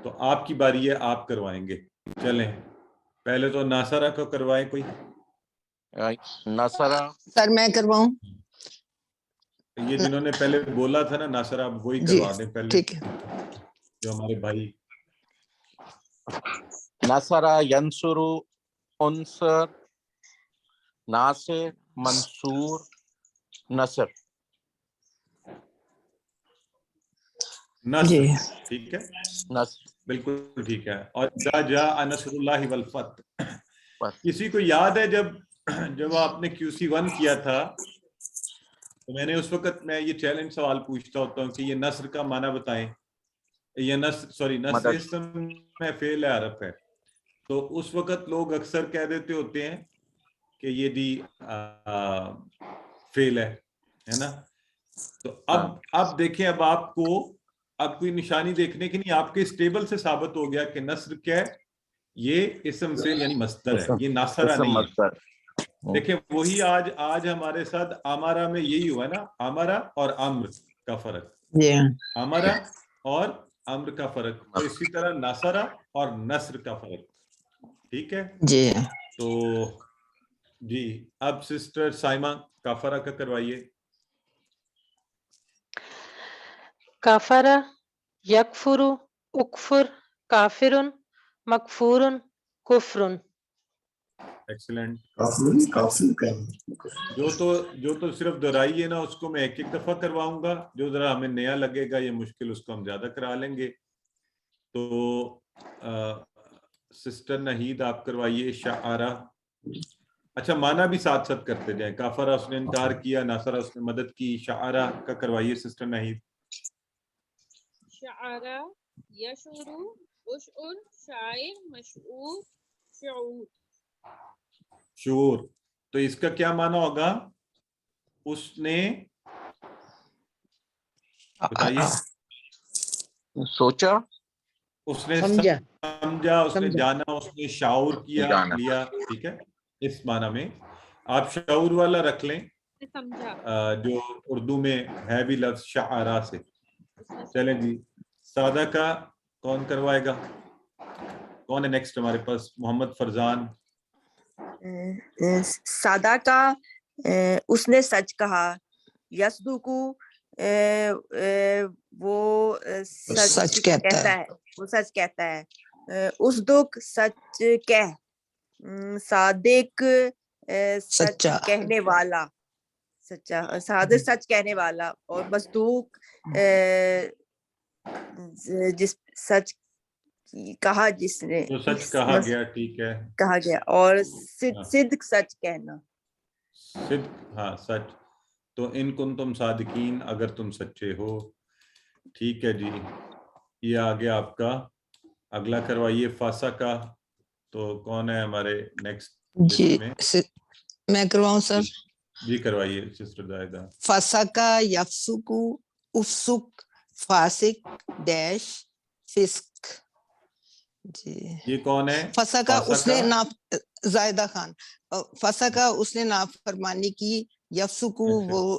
تو آپ کی باری ہے, آپ کروائیں گے. چلیں پہلے تو ناصرہ کو کروائیں کوئی. ناصرہ سر میں کرواؤں؟ یہ جنہوں نے پہلے بولا تھا نا ناصرہ, اب وہی جی کروا دیں پہلے, ٹھیک ہے. جو ہمارے بھائی. ناصرہ, ینصرو, انصر, ناصر, منصور, نصر. جی نصر, ٹھیک ہے, نصر بالکل ٹھیک ہے. اور اذا جاء نصر اللہ والفتح, کسی کو یاد ہے جب آپ نے QC1 کیا تھا تو میں نے اس وقت میں یہ چیلنج سوال پوچھتا ہوتا ہوں کہ یہ نصر کا معنی بتائیں. یہ نصر اسم میں فعل ہے, حرف ہے. تو اس وقت لوگ اکثر کہہ دیتے ہوتے ہیں کہ یہ دی فعل ہے نا. تو اب دیکھیں, اب آپ کو اب کوئی نشانی دیکھنے کی نہیں, آپ کے اس ٹیبل سے ثابت ہو گیا کہ نصر کیا ہے, یہ اسم فعل یعنی مصدر ہے, یہ ناصرہ نہیں ہے. دیکھیں وہی آج ہمارے ساتھ امارہ میں یہی ہوا نا, امارہ اور امر کا فرق, امارہ اور امر کا فرق. تو اسی طرح ناصرہ اور نصر کا فرق. ٹھیک ہے جی. تو جی اب سسٹر سائمہ کافرہ کا کروائیے. کافرہ, یکفرو, اکفر, کافرن, مکفورن, کفرن. ایکسلنٹ. جو تو صرف دہرائی ہے نا اس کو میں ایک دفعہ کرواؤں گا, جو ذرا ہمیں نیا لگے گا یہ مشکل اس کو ہم زیادہ کرا لیں گے. تو سسٹر نہید آپ کروائیے شعارہ. اچھا معنی بھی ساتھ ساتھ کرتے جائیں. کافرہ اس نے انکار کیا, ناصرہ اس نے مدد کی. شعارہ کا کروائیے سسٹر نہید. شعارہ, یشعرو, اشعر, شاعر, مشعور, شعور. شعور, تو اس کا کیا معنی ہوگا؟ اس نے بتائیے. سوچا, اس نے سمجھا, اس نے جانا, اس نے شعور کیا, لیا. ٹھیک ہے, اس معنی میں آپ شعور والا رکھ لیں جو اردو میں ہے بھی لفظ شعارہ سے. چلیں جی, سادہ کا کون کروائے گا؟ کون ہے نیکسٹ ہمارے پاس؟ محمد فرزان. سادہ کا اس نے سچ کہا. یصدقو وہ سچ کہتا ہے, وہ سچ کہتا ہے. اصدق سچ کہہ. صادق سچ کہنے والا, سچا, صادق سچ کہنے والا. اور مصدوق جس سچ کہا, جس نے سچ کہا گیا. ٹھیک ہے, کہا گیا. اور صدق سچ کہنا. صدق, ہاں سچ. تو ان کنتم صادقین, اگر تم سچے ہو. ٹھیک ہے جی, یہ آ گیا آپ کا. اگلا کروائیے فاسا کا. تو کون ہے ہمارے نیکسٹ؟ جی میں کرواؤں سر؟ جی کروائیے سسٹر زاہدہ. فاسا کا, یفسکو, افسک, فاسق, ڈیش, فسق. جی یہ کون ہے؟ فاسا کا اس نے زاہدہ خان. فاسا کا اس نے نافرمانی کی. یفسکو وہ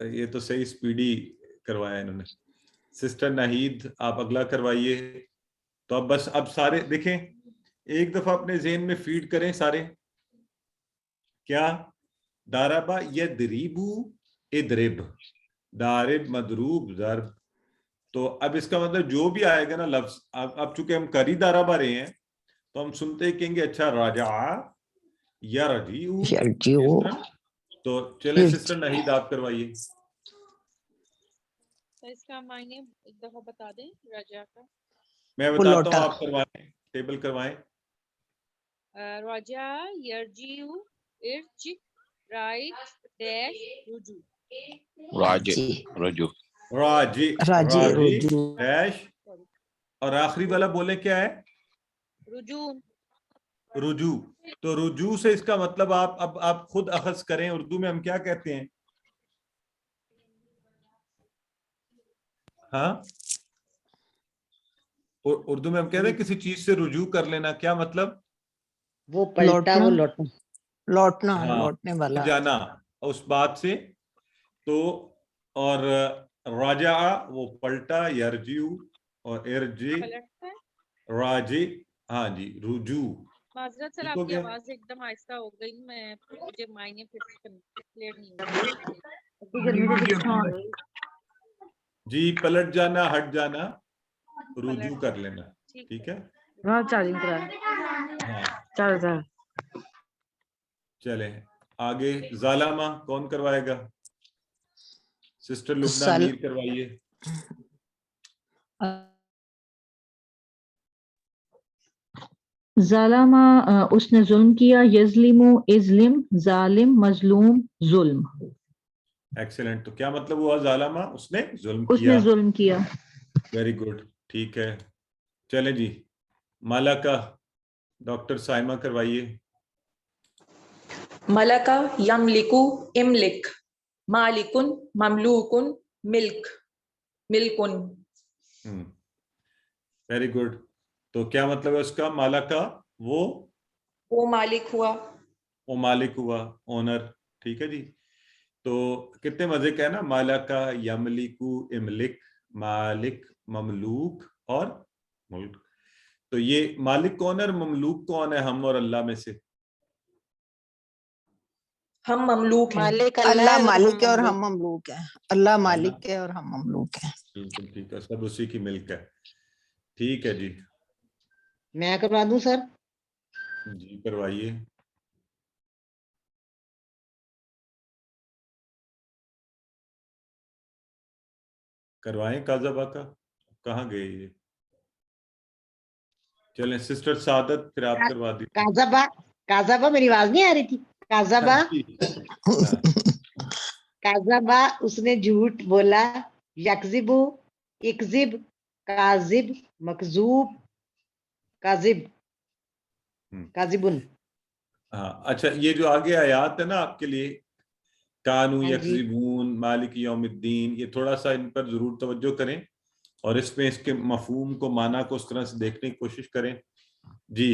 یہ تو صحیح اسپیڈی کروایا انہوں نے. سسٹر ناہید آپ اگلا کروائیے. تو اب بس اب سارے دیکھیں ایک دفعہ اپنے ذہن میں فیڈ کریں سارے. کیا داربا یدریبو ادرب، دارب مدروب ضرب. تو اب اس کا مطلب جو بھی آئے گا نا لفظ، اب چونکہ ہم کری داربا رہے ہیں تو ہم سنتے ہی کہیں گے اچھا راجع یرجعو. تو چلیں سسٹر ناہید آپ کروائیے. تو اس کا معنی ایک دفعہ بتا دیں رجا کا. میں بتاتا ہوں آپ کروائیں، ٹیبل کروائیں. رجا یرجیو ارج رائٹ ڈیش رجوع. راجی ڈیش اور آخری والا بولے کیا ہے؟ رجوع. تو رجوع سے اس کا مطلب آپ خود اخذ کریں. اردو میں ہم کیا کہتے ہیں؟ ہاں اردو میں ہم کہتے ہیں کسی چیز سے رجوع کر لینا. کیا مطلب؟ وہ پلٹا، وہ لوٹنا، لوٹنے والا، جانا اس بات سے. تو اور راجع وہ پلٹا، یرجیو اور ارجی راجی. ہاں جی رجوع. معذرت سر آپ کی آواز ایک دم آہستہ ہو گئی، مجھے معنی پھر کلیئر نہیں ہو جی. پلٹ جانا، ہٹ جانا، رجوع کر لینا. ٹھیک ہے. چلیں آگے. ظالمہ کون کروائے گا؟ سسٹر لبنہ میر کروائیے. ظالمہ اس نے ظلم کیا، یظلم اظلم ظالم مظلوم ظلم. ایکسیلنٹ. تو کیا مطلب ہوا ظالمہ؟ اس نے ظلم کیا. Very good. ٹھیک ہے. چلیں جی مالکا ڈاکٹر سائمہ کروائیے. ملکا یملکو املک، مالکن مملوکن ملک ملکن. Very good. تو کیا مطلب ہے اس کا؟ مالکا وہ مالک ہوا، وہ مالک ہوا، اونر. ٹھیک ہے جی. تو کتنے مزے کا ہے نا، مالکا یملکو املک، مالک مملوک اور ملک. تو یہ مالک کون ہے اور مملوک کون ہے ہم اور اللہ میں سے؟ ہم مملوک ہیں. اللہ مالک ہے اور ہم مملوک ہیں. اللہ مالک ہے اور ہم مملوک ہیں. بالکل ٹھیک ہے. سب اسی کی ملک ہے. ٹھیک ہے جی. میں کروا دوں سر؟ جی کروائیے. کروائیں. کاذبہ کا کہاں گئے یہ؟ چلیں سسٹر سعادت پھر آپ کروا دیجیے. کاذبہ میری آواز نہیں آ رہی تھی. کاذبہ اس نے جھوٹ بولا. یکذبو اکذب، کاذب مکذوب، کاذب کاذبن. ہاں اچھا. یہ جو آگے آیات ہے نا آپ کے لیے، کانو یکذبون، مالک یوم الدین، یہ تھوڑا سا ان پر ضرور توجہ کریں اور اس میں اس کے مفہوم کو، معنی کو اس طرح سے دیکھنے کی کوشش کریں. جی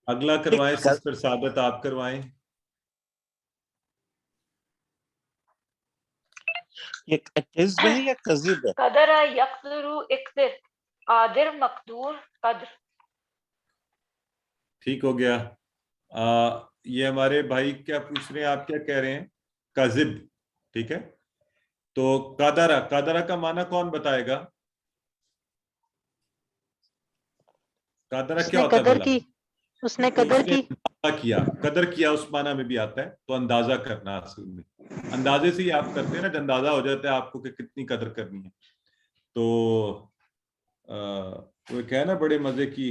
اگلا کروائیں سسٹر سعادت آپ کروائیں. یہ کذب ہے یا کذب ہے؟ قدر یقدر اقدر، قادر مقدور قدر. ٹھیک ہو گیا. یہ ہمارے بھائی کیا پوچھ رہے ہیں، آپ کیا کہہ رہے ہیں؟ کذب. ٹھیک ہے. تو قدرہ کا معنی کون بتائے گا؟ قدرہ کیا ہوتا ہے؟ اس نے قدر کی، قدر کیا اس معنی میں بھی آتا ہے. تو اندازہ کرنا، اصل میں اندازے سے ہی آپ کرتے ہیں نا، جو اندازہ ہو جاتا ہے آپ کو کہ کتنی قدر کرنی ہے. تو وہ کیا ہے نا بڑے مزے کی،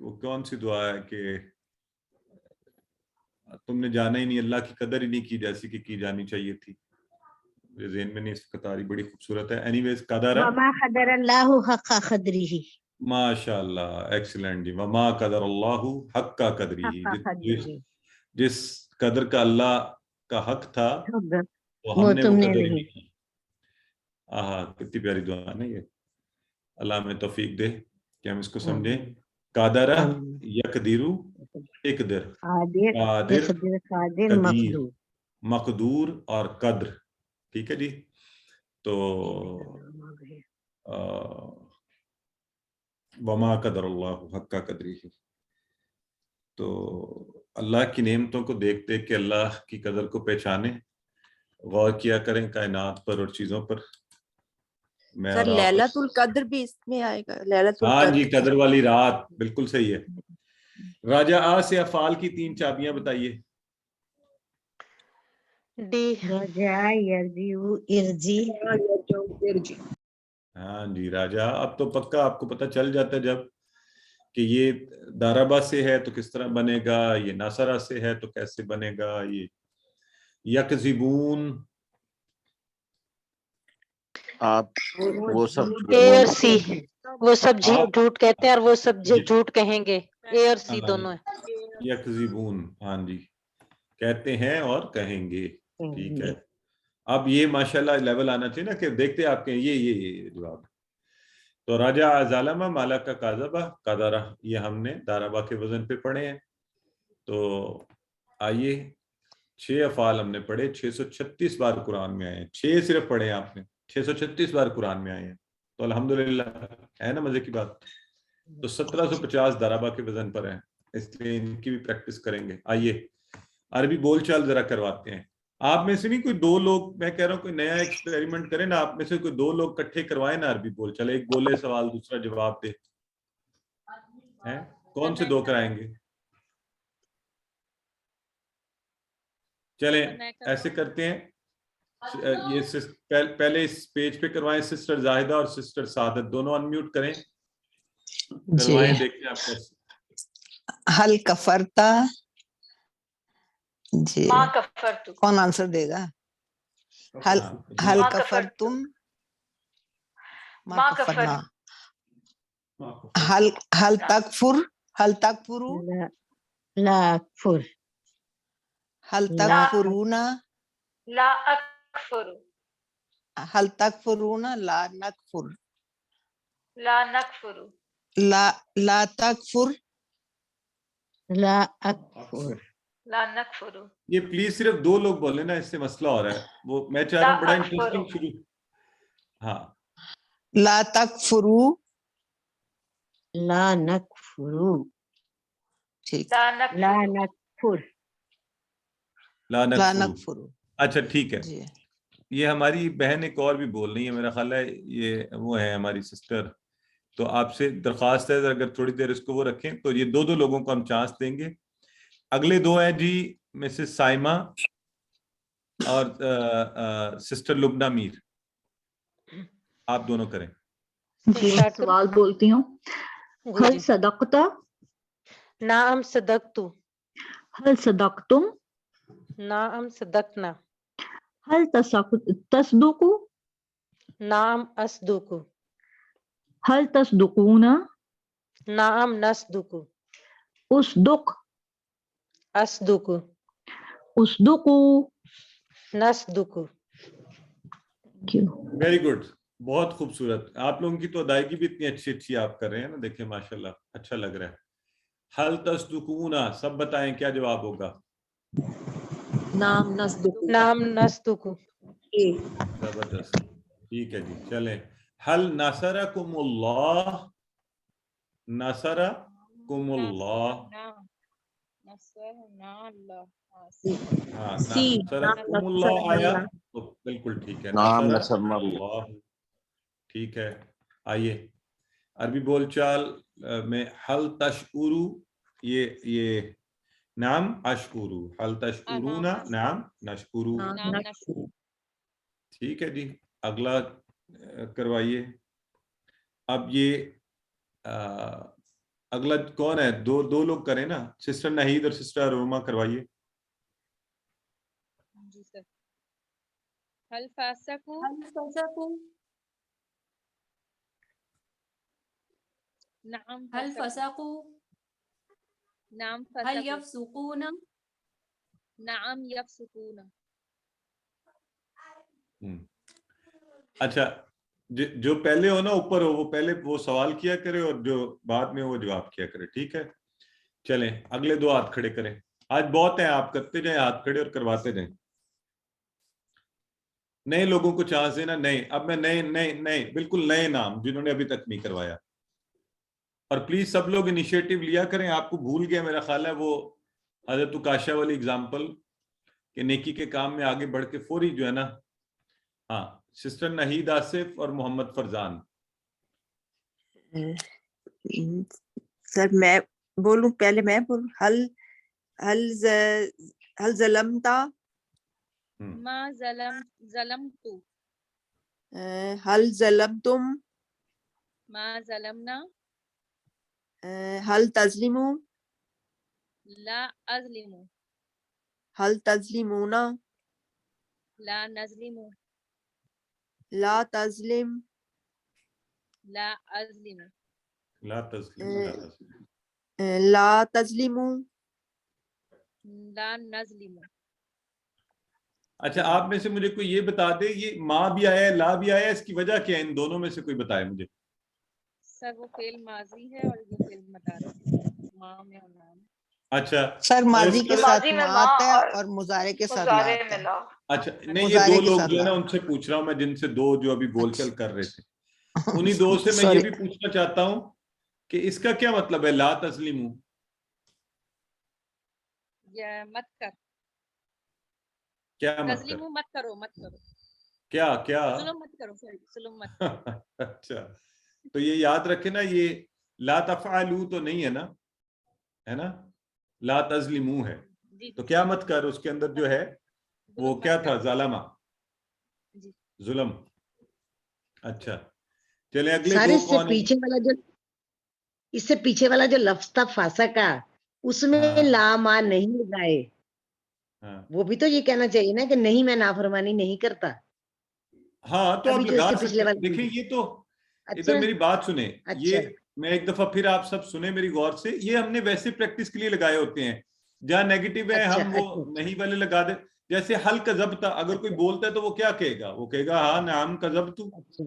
وہ کون سی دعا ہے کہ تم نے جانا ہی نہیں، اللہ کی قدر ہی نہیں کی جیسی کہ کی جانی چاہیے تھی. میرے ذہن میں نہیں اس قطاری، بڑی خوبصورت ہے. اینی ویز قدر، وما قدر اللہ حق قدرہ. ماشاء اللہ ایکسیلنٹ جی. وما قدر اللہ حق کا قدرہ، جس قدر کا اللہ کا حق تھا وہ ہم نے وہ قدر ہی نہیں کی. کتنی پیاری دعا ہے نا یہ. اللہ ہمیں توفیق دے کہ ہم اس کو سمجھیں. قادر یقدر اقدر، قادر قدیر مقدور اور قدر. ٹھیک ہے جی. تو وما قدر اللہ حق قدری. تو اللہ کی نعمتوں کو دیکھ دیکھ کے اللہ کی قدر کو پہچانے, غور کیا کریں کائنات پر اور چیزوں پر. سر لیلۃ القدر بھی اس میں آئے گا, لیلۃ القدر. ہاں جی, قدر والی رات, بالکل صحیح ہے. راجہ آ سے افعال کی 3 چابیاں بتائیے. ڈی رجا یرجیو ارجی. ہاں جی راجہ, اب تو پکا آپ کو پتہ چل جاتا ہے جب کہ یہ دارابا سے ہے تو کس طرح بنے گا, یہ ناصرہ سے ہے تو کیسے بنے گا, یہ یکذبون آپ وہ سب اے اور سی, وہ سب جھوٹ کہتے ہیں اور وہ سب جھوٹ کہیں گے. اے اور سی دونوں ہیں. یکذبون, ہاں جی, کہتے ہیں اور کہیں گے. ٹھیک ہے. اب یہ ماشاءاللہ لیول آنا چاہیے نا کہ دیکھتے آپ کے یہ جواب. تو راجہ ظالمہ مالا کا کاذبہ قدرہ, یہ ہم نے دارابا کے وزن پہ پڑھے ہیں. تو آئیے 6 افعال ہم نے پڑھے, 636 بار قرآن میں آئے ہیں. 6 صرف پڑھے آپ نے, 636 بار قرآن میں آئے ہیں. تو الحمدللہ ہے نا مزے کی بات. تو 1750 دارابا کے وزن پر ہیں, اس لیے ان کی بھی پریکٹس کریں گے. آئیے عربی بول چال ذرا کرواتے ہیں. آپ میں سے نہیں کوئی 2 لوگ, میں کہہ رہا ہوں کوئی نیا ایکسپیریمنٹ کریں نا, آپ میں سے کوئی 2 لوگ اکٹھے کروائیں نا عربی بول چال, ایک بولے سوال دوسرا جواب دے. کون سے 2 کرائیں گے؟ چلیں ایسے کرتے ہیں, یہ پہلے اس پیج پہ کروائیں. سسٹر زاہدہ اور سسٹر سعادت دونوں انمیوٹ کریں, کروائیں, دیکھیں آپ کیسے. حل کفرتا, جی ماں کفرتو, کون آنسر دے گا؟ حل کفرتم, ماں کفرنا. حل تکفر, حل تکفرو, لا اکفر. حل تکفرونا, لا اکفر. حل تکفرونا, لا نکفر. لا نکفر. لا تکفر, لا اکفر. لا نکفر. یہ پلیز صرف 2 لوگ بولیں نا, اس سے مسئلہ ہو رہا ہے. وہ میں چاہ رہا ہوں بڑا انٹرسٹنگ شروع. ہاں, لا تکفرو, لا نکفرو. ٹھیک, لا نکفر. لا نکفر. اچھا ٹھیک ہے. یہ ہماری بہن ایک اور بھی بول رہی ہے, میرا خیال ہے یہ وہ ہے ہماری سسٹر. تو آپ سے درخواست ہے اگر تھوڑی دیر اس کو وہ رکھیں, تو یہ 2 لوگوں کو ہم چانس دیں گے. اگلے 2 ہیں جی مسز سائمہ اور سسٹر لبنہ میر. آپ دونوں کریں. جی سوال بولتی ہوں. حل صدقتا, نعم صدقتو. حل صدقتم, نعم صدقنا. حل تصدقو, نعم اصدقو. حل تصدقونا, نعم نصدقو. اصدق, اصدقو. اصدقو, نصدقو. ویری گڈ, بہت خوبصورت. آپ لوگوں کی تو ادائیگی بھی اتنی اچھی آپ کر رہے ہیں نا, دیکھیں ماشاءاللہ اچھا لگ رہا ہے. حل تصدقونا, سب بتائیں کیا جواب ہوگا؟ نام نصدقو. نعم نصدقو. زبردست. ٹھیک ہے جی, چلیں. حل نصرکم اللہ, نصرکم اللہ. ہاں نصرکم اللہ آیا تو بالکل ٹھیک ہے. نصرکم اللہ, ٹھیک ہے. آئیے عربی بول چال میں حل تشعرو, یہ نعم اشکرو. حل تشعرونا, نعم نشکرو. ٹھیک ہے جی. اگلا کروائیے. اب یہ اگلا کون ہے؟ 2 لوگ کریں نا, سسٹر نہید اور سسٹر روما کروائیے. جی سر. حل فاسقو, نعم هل فسقوا, نعم هل فسقو. يفسقون, نعم یفسقون. اچھا, جو پہلے ہو نا اوپر ہو, وہ پہلے وہ سوال کیا کرے اور جو بعد میں وہ جواب کیا کرے. ٹھیک ہے. چلیں اگلے 2 ہاتھ کھڑے کریں. آج بہت ہیں, آپ کرتے جائیں ہاتھ کھڑے اور کرواتے جائیں. نئے لوگوں کو چانس دینا. نئے, اب میں نئے بالکل نئے نام جنہوں نے ابھی تک نہیں کروایا. اور پلیز سب لوگ انیشیٹو لیا کریں. آپ کو بھول گیا میرا خیال ہے وہ حضرت کاشا والی اگزامپل کہ نیکی کے کام میں آگے بڑھ کے فوری جو ہے نا. ہاں, سسٹر نہید آصف اور محمد فرزان. سر میں بولوں, پہلے میں بولوں. حل ظلمتا, ما ظلمتو, حل ظلمتم, ما ظلمنا, حل تظلمو, لا اظلمو, حل تظلمون, لا نظلمو, لا لا تظلم, لا اظلمو, لا تسلیم. لا تظلمو, لا نظلمو. اچھا, آپ میں سے مجھے کوئی یہ بتا دے, یہ ماں بھی آیا ہے لا بھی آیا ہے, اس کی وجہ کیا ہے؟ ان دونوں میں سے کوئی بتائے مجھے. سر وہ فعل ماضی ہے اور یہ فعل مضارع ہے, ماں میں اور نام. اچھا سر ماضی کے ساتھ ماضی میں ما ماں آتا ہے اور اور مضارع کے ساتھ لا مضارع آتا میں ہے. لا. اچھا, نہیں, یہ مضارع دو کے لوگ ساتھ جو ہے نا لا. ان سے پوچھ رہا ہوں میں, جن سے دو جو ابھی بول چل کر رہے تھے, انہی دو سے میں یہ سوری. بھی پوچھنا چاہتا ہوں کہ اس کا کیا مطلب ہے لا تسلیمو؟ یا مت کر, کیا مت کر, تسلیمو مت کرو, مت کرو, کیا ظلم مت کرو, سوری ظلم مت کرو. اچھا, تو یہ یاد رکھے نا, یہ لا تفعلو تو نہیں ہے نا, ہے نا, لا تظلمو ہے. جی تو کیا مت کر, اس کے اندر جو ہے وہ ظلم کیا مت تھا, کرو. ظالمہ, جی ظلم. اچھا, چلیں اگلے سر دو اس سے کون ہیں؟ پیچھے والا جو اس سے پیچھے والا جو لفظ تھا فاسقہ, اس میں ہاں لا ما نہیں لگائے, ہاں وہ بھی تو یہ کہنا چاہیے نا کہ نہیں میں نافرمانی نہیں کرتا. ہاں, تو ابھی آپ جو اس لگا کے سکتے پچھلے ہیں. والے دیکھیں یہ تو اچھا ادھر میری بات سنیں, اچھا یہ میں ایک دفعہ پھر آپ سب سنیں میری غور سے, یہ ہم نے ویسے پریکٹس کے لیے لگائے ہوتے ہیں, جہاں نیگیٹو ہے اچھا ہم وہ اچھا اچھا نہیں والے لگا دیں. جیسے حل کذبتا, اگر کوئی اچھا بولتا ہے تو وہ کیا کہے گا, وہ کہے گا ہاں نعم کذبتو, اچھا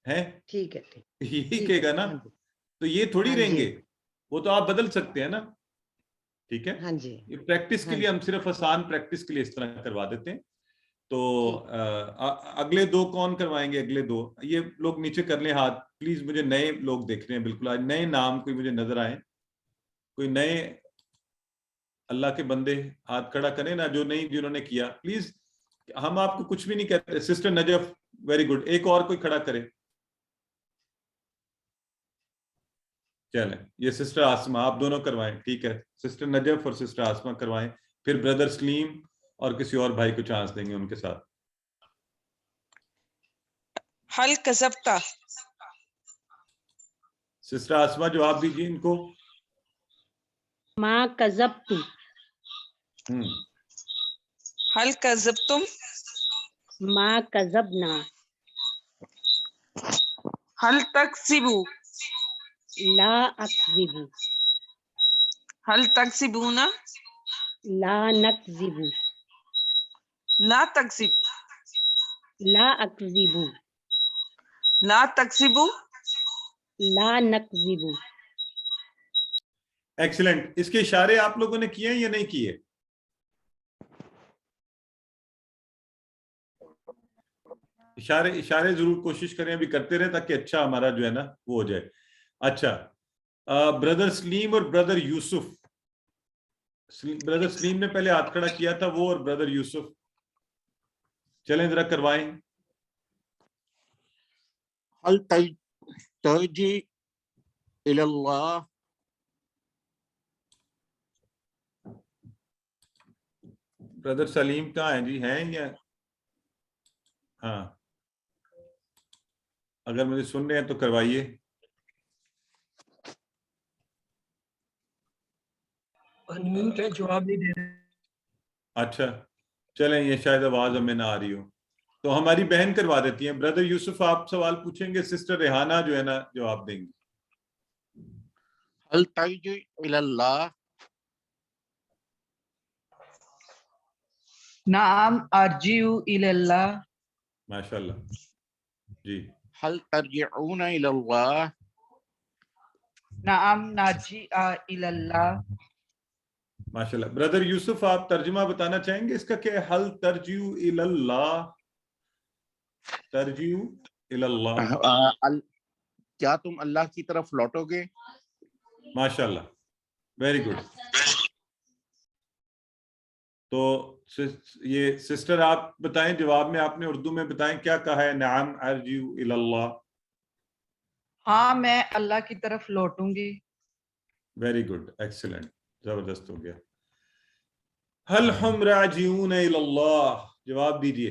ہے ٹھیک ہے ٹھیک یہی ٹھیک کہے ہے. گا نا. ہاں جی تو یہ تھوڑی ہاں رہیں جی گے, وہ تو آپ بدل سکتے ہیں نا. ٹھیک ہے, ہاں جی یہ پریکٹس کے ہاں لیے, ہم جی صرف آسان پریکٹس کے لیے اس طرح کروا دیتے ہیں. تو ٹھیک اگلے دو کون کروائیں گے؟ اگلے دو یہ لوگ نیچے کر لیں ہاتھ پلیز, مجھے نئے لوگ دیکھ رہے ہیں بالکل, آج نئے نام کوئی مجھے نظر آئے, کوئی نئے اللہ کے بندے ہاتھ کھڑا کریں نا, جو نہیں جنہوں نے کیا پلیز. ہم آپ کو کچھ بھی نہیں کہتے. سسٹر نجف, ویری گڈ, ایک اور کوئی کھڑا کرے. چلیں, یہ سسٹر آسمہ, آپ دونوں کروائیں, ٹھیک ہے, سسٹر نجف اور سسٹر آسمہ کروائیں, پھر بردر سلیم اور کسی اور بھائی کو چانس دیں گے ان کے ساتھ. حل کذبتا, سسٹر آسمہ جواب دیجیے ان کو. ما کذبتو, حل کذبتم, ما کذبنا, حل تکذبو, لا اکذبو, حل تکذبون, لا نکذبو, لا تکذب, لا اکذبو, لا تکذبو, لا نکذبو. ایکسیلنٹ. اس کے اشارے آپ لوگوں نے کیے ہیں یا نہیں کیے؟ اشارے ضرور کوشش کریں ابھی کرتے رہے تاکہ اچھا ہمارا جو ہے نا وہ ہو جائے. اچھا, بردر سلیم اور بردر یوسف, بردر سلیم نے پہلے ہاتھ کھڑا کیا تھا, وہ اور بردر یوسف, چلیں ذرا کروائیں. هل ترجی الی اللہ, بردر سلیم کہاں ہیں جی, ہیں یا ہاں اگر مجھے سن رہے ہیں تو کروائیے. انمیوٹ ہے, جواب نہیں دے رہے. اچھا چلیں, یہ شاید آواز ہمیں نہ آ رہی ہو, تو ہماری بہن کروا دیتی ہیں. بردر یوسف آپ سوال پوچھیں گے, سسٹر ریحانہ جو ہے نا جواب دیں گی. هل ترجی الی اللہ, نعم ارجع الی اللہ, ماشاء اللہ جی. هل ترجعون الی اللہ, نعم نرجع الی اللہ, ماشاءاللہ. برادر یوسف آپ ترجمہ بتانا چاہیں گے اس کا کہ حل ترجیو الی اللہ، ترجیو الی اللہ، کیا تم اللہ کی طرف لوٹو گے؟ ماشاءاللہ، ویری گڈ. تو یہ سسٹر آپ بتائیں، جواب میں آپ نے اردو میں بتائیں کیا کہا ہے. نعم ارجو الی اللہ. ہاں میں اللہ کی طرف لوٹوں گی. ویری گڈ، ایکسلنٹ، زبردست ہو گیا. هل ہم راجعون الی اللہ، جواب دیجئے.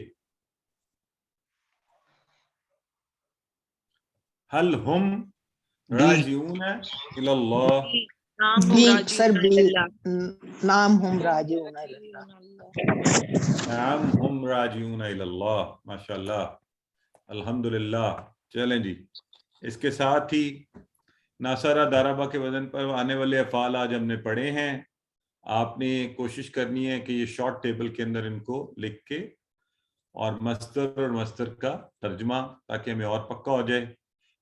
هل ہم راجعون الی اللہ. بی سر بی، نام ہم راجعون الی اللہ. نعم ہم راجعون الی اللہ. ماشاءاللہ، الحمدللہ. چلیں جی، اس کے ساتھ ہی ناصرہ دارابا کے وزن پر آنے والے افعال آج ہم نے پڑھے ہیں. آپ نے کوشش کرنی ہے کہ یہ شارٹ ٹیبل کے اندر ان کو لکھ کے اور مصدر اور مصدر کا ترجمہ، تاکہ ہمیں اور پکا ہو جائے.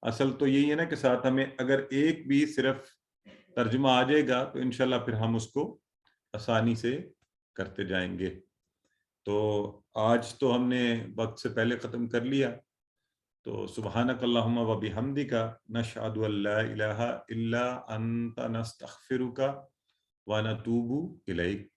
اصل تو یہی ہے نا کہ ساتھ ہمیں اگر ایک بھی صرف ترجمہ آ جائے گا تو انشاءاللہ پھر ہم اس کو آسانی سے کرتے جائیں گے. تو آج تو ہم نے وقت سے پہلے ختم کر لیا. تو سبحانک اللہم و بحمدک نشہد ان لا الہ الا انت نستغفرک ونتوب الیک.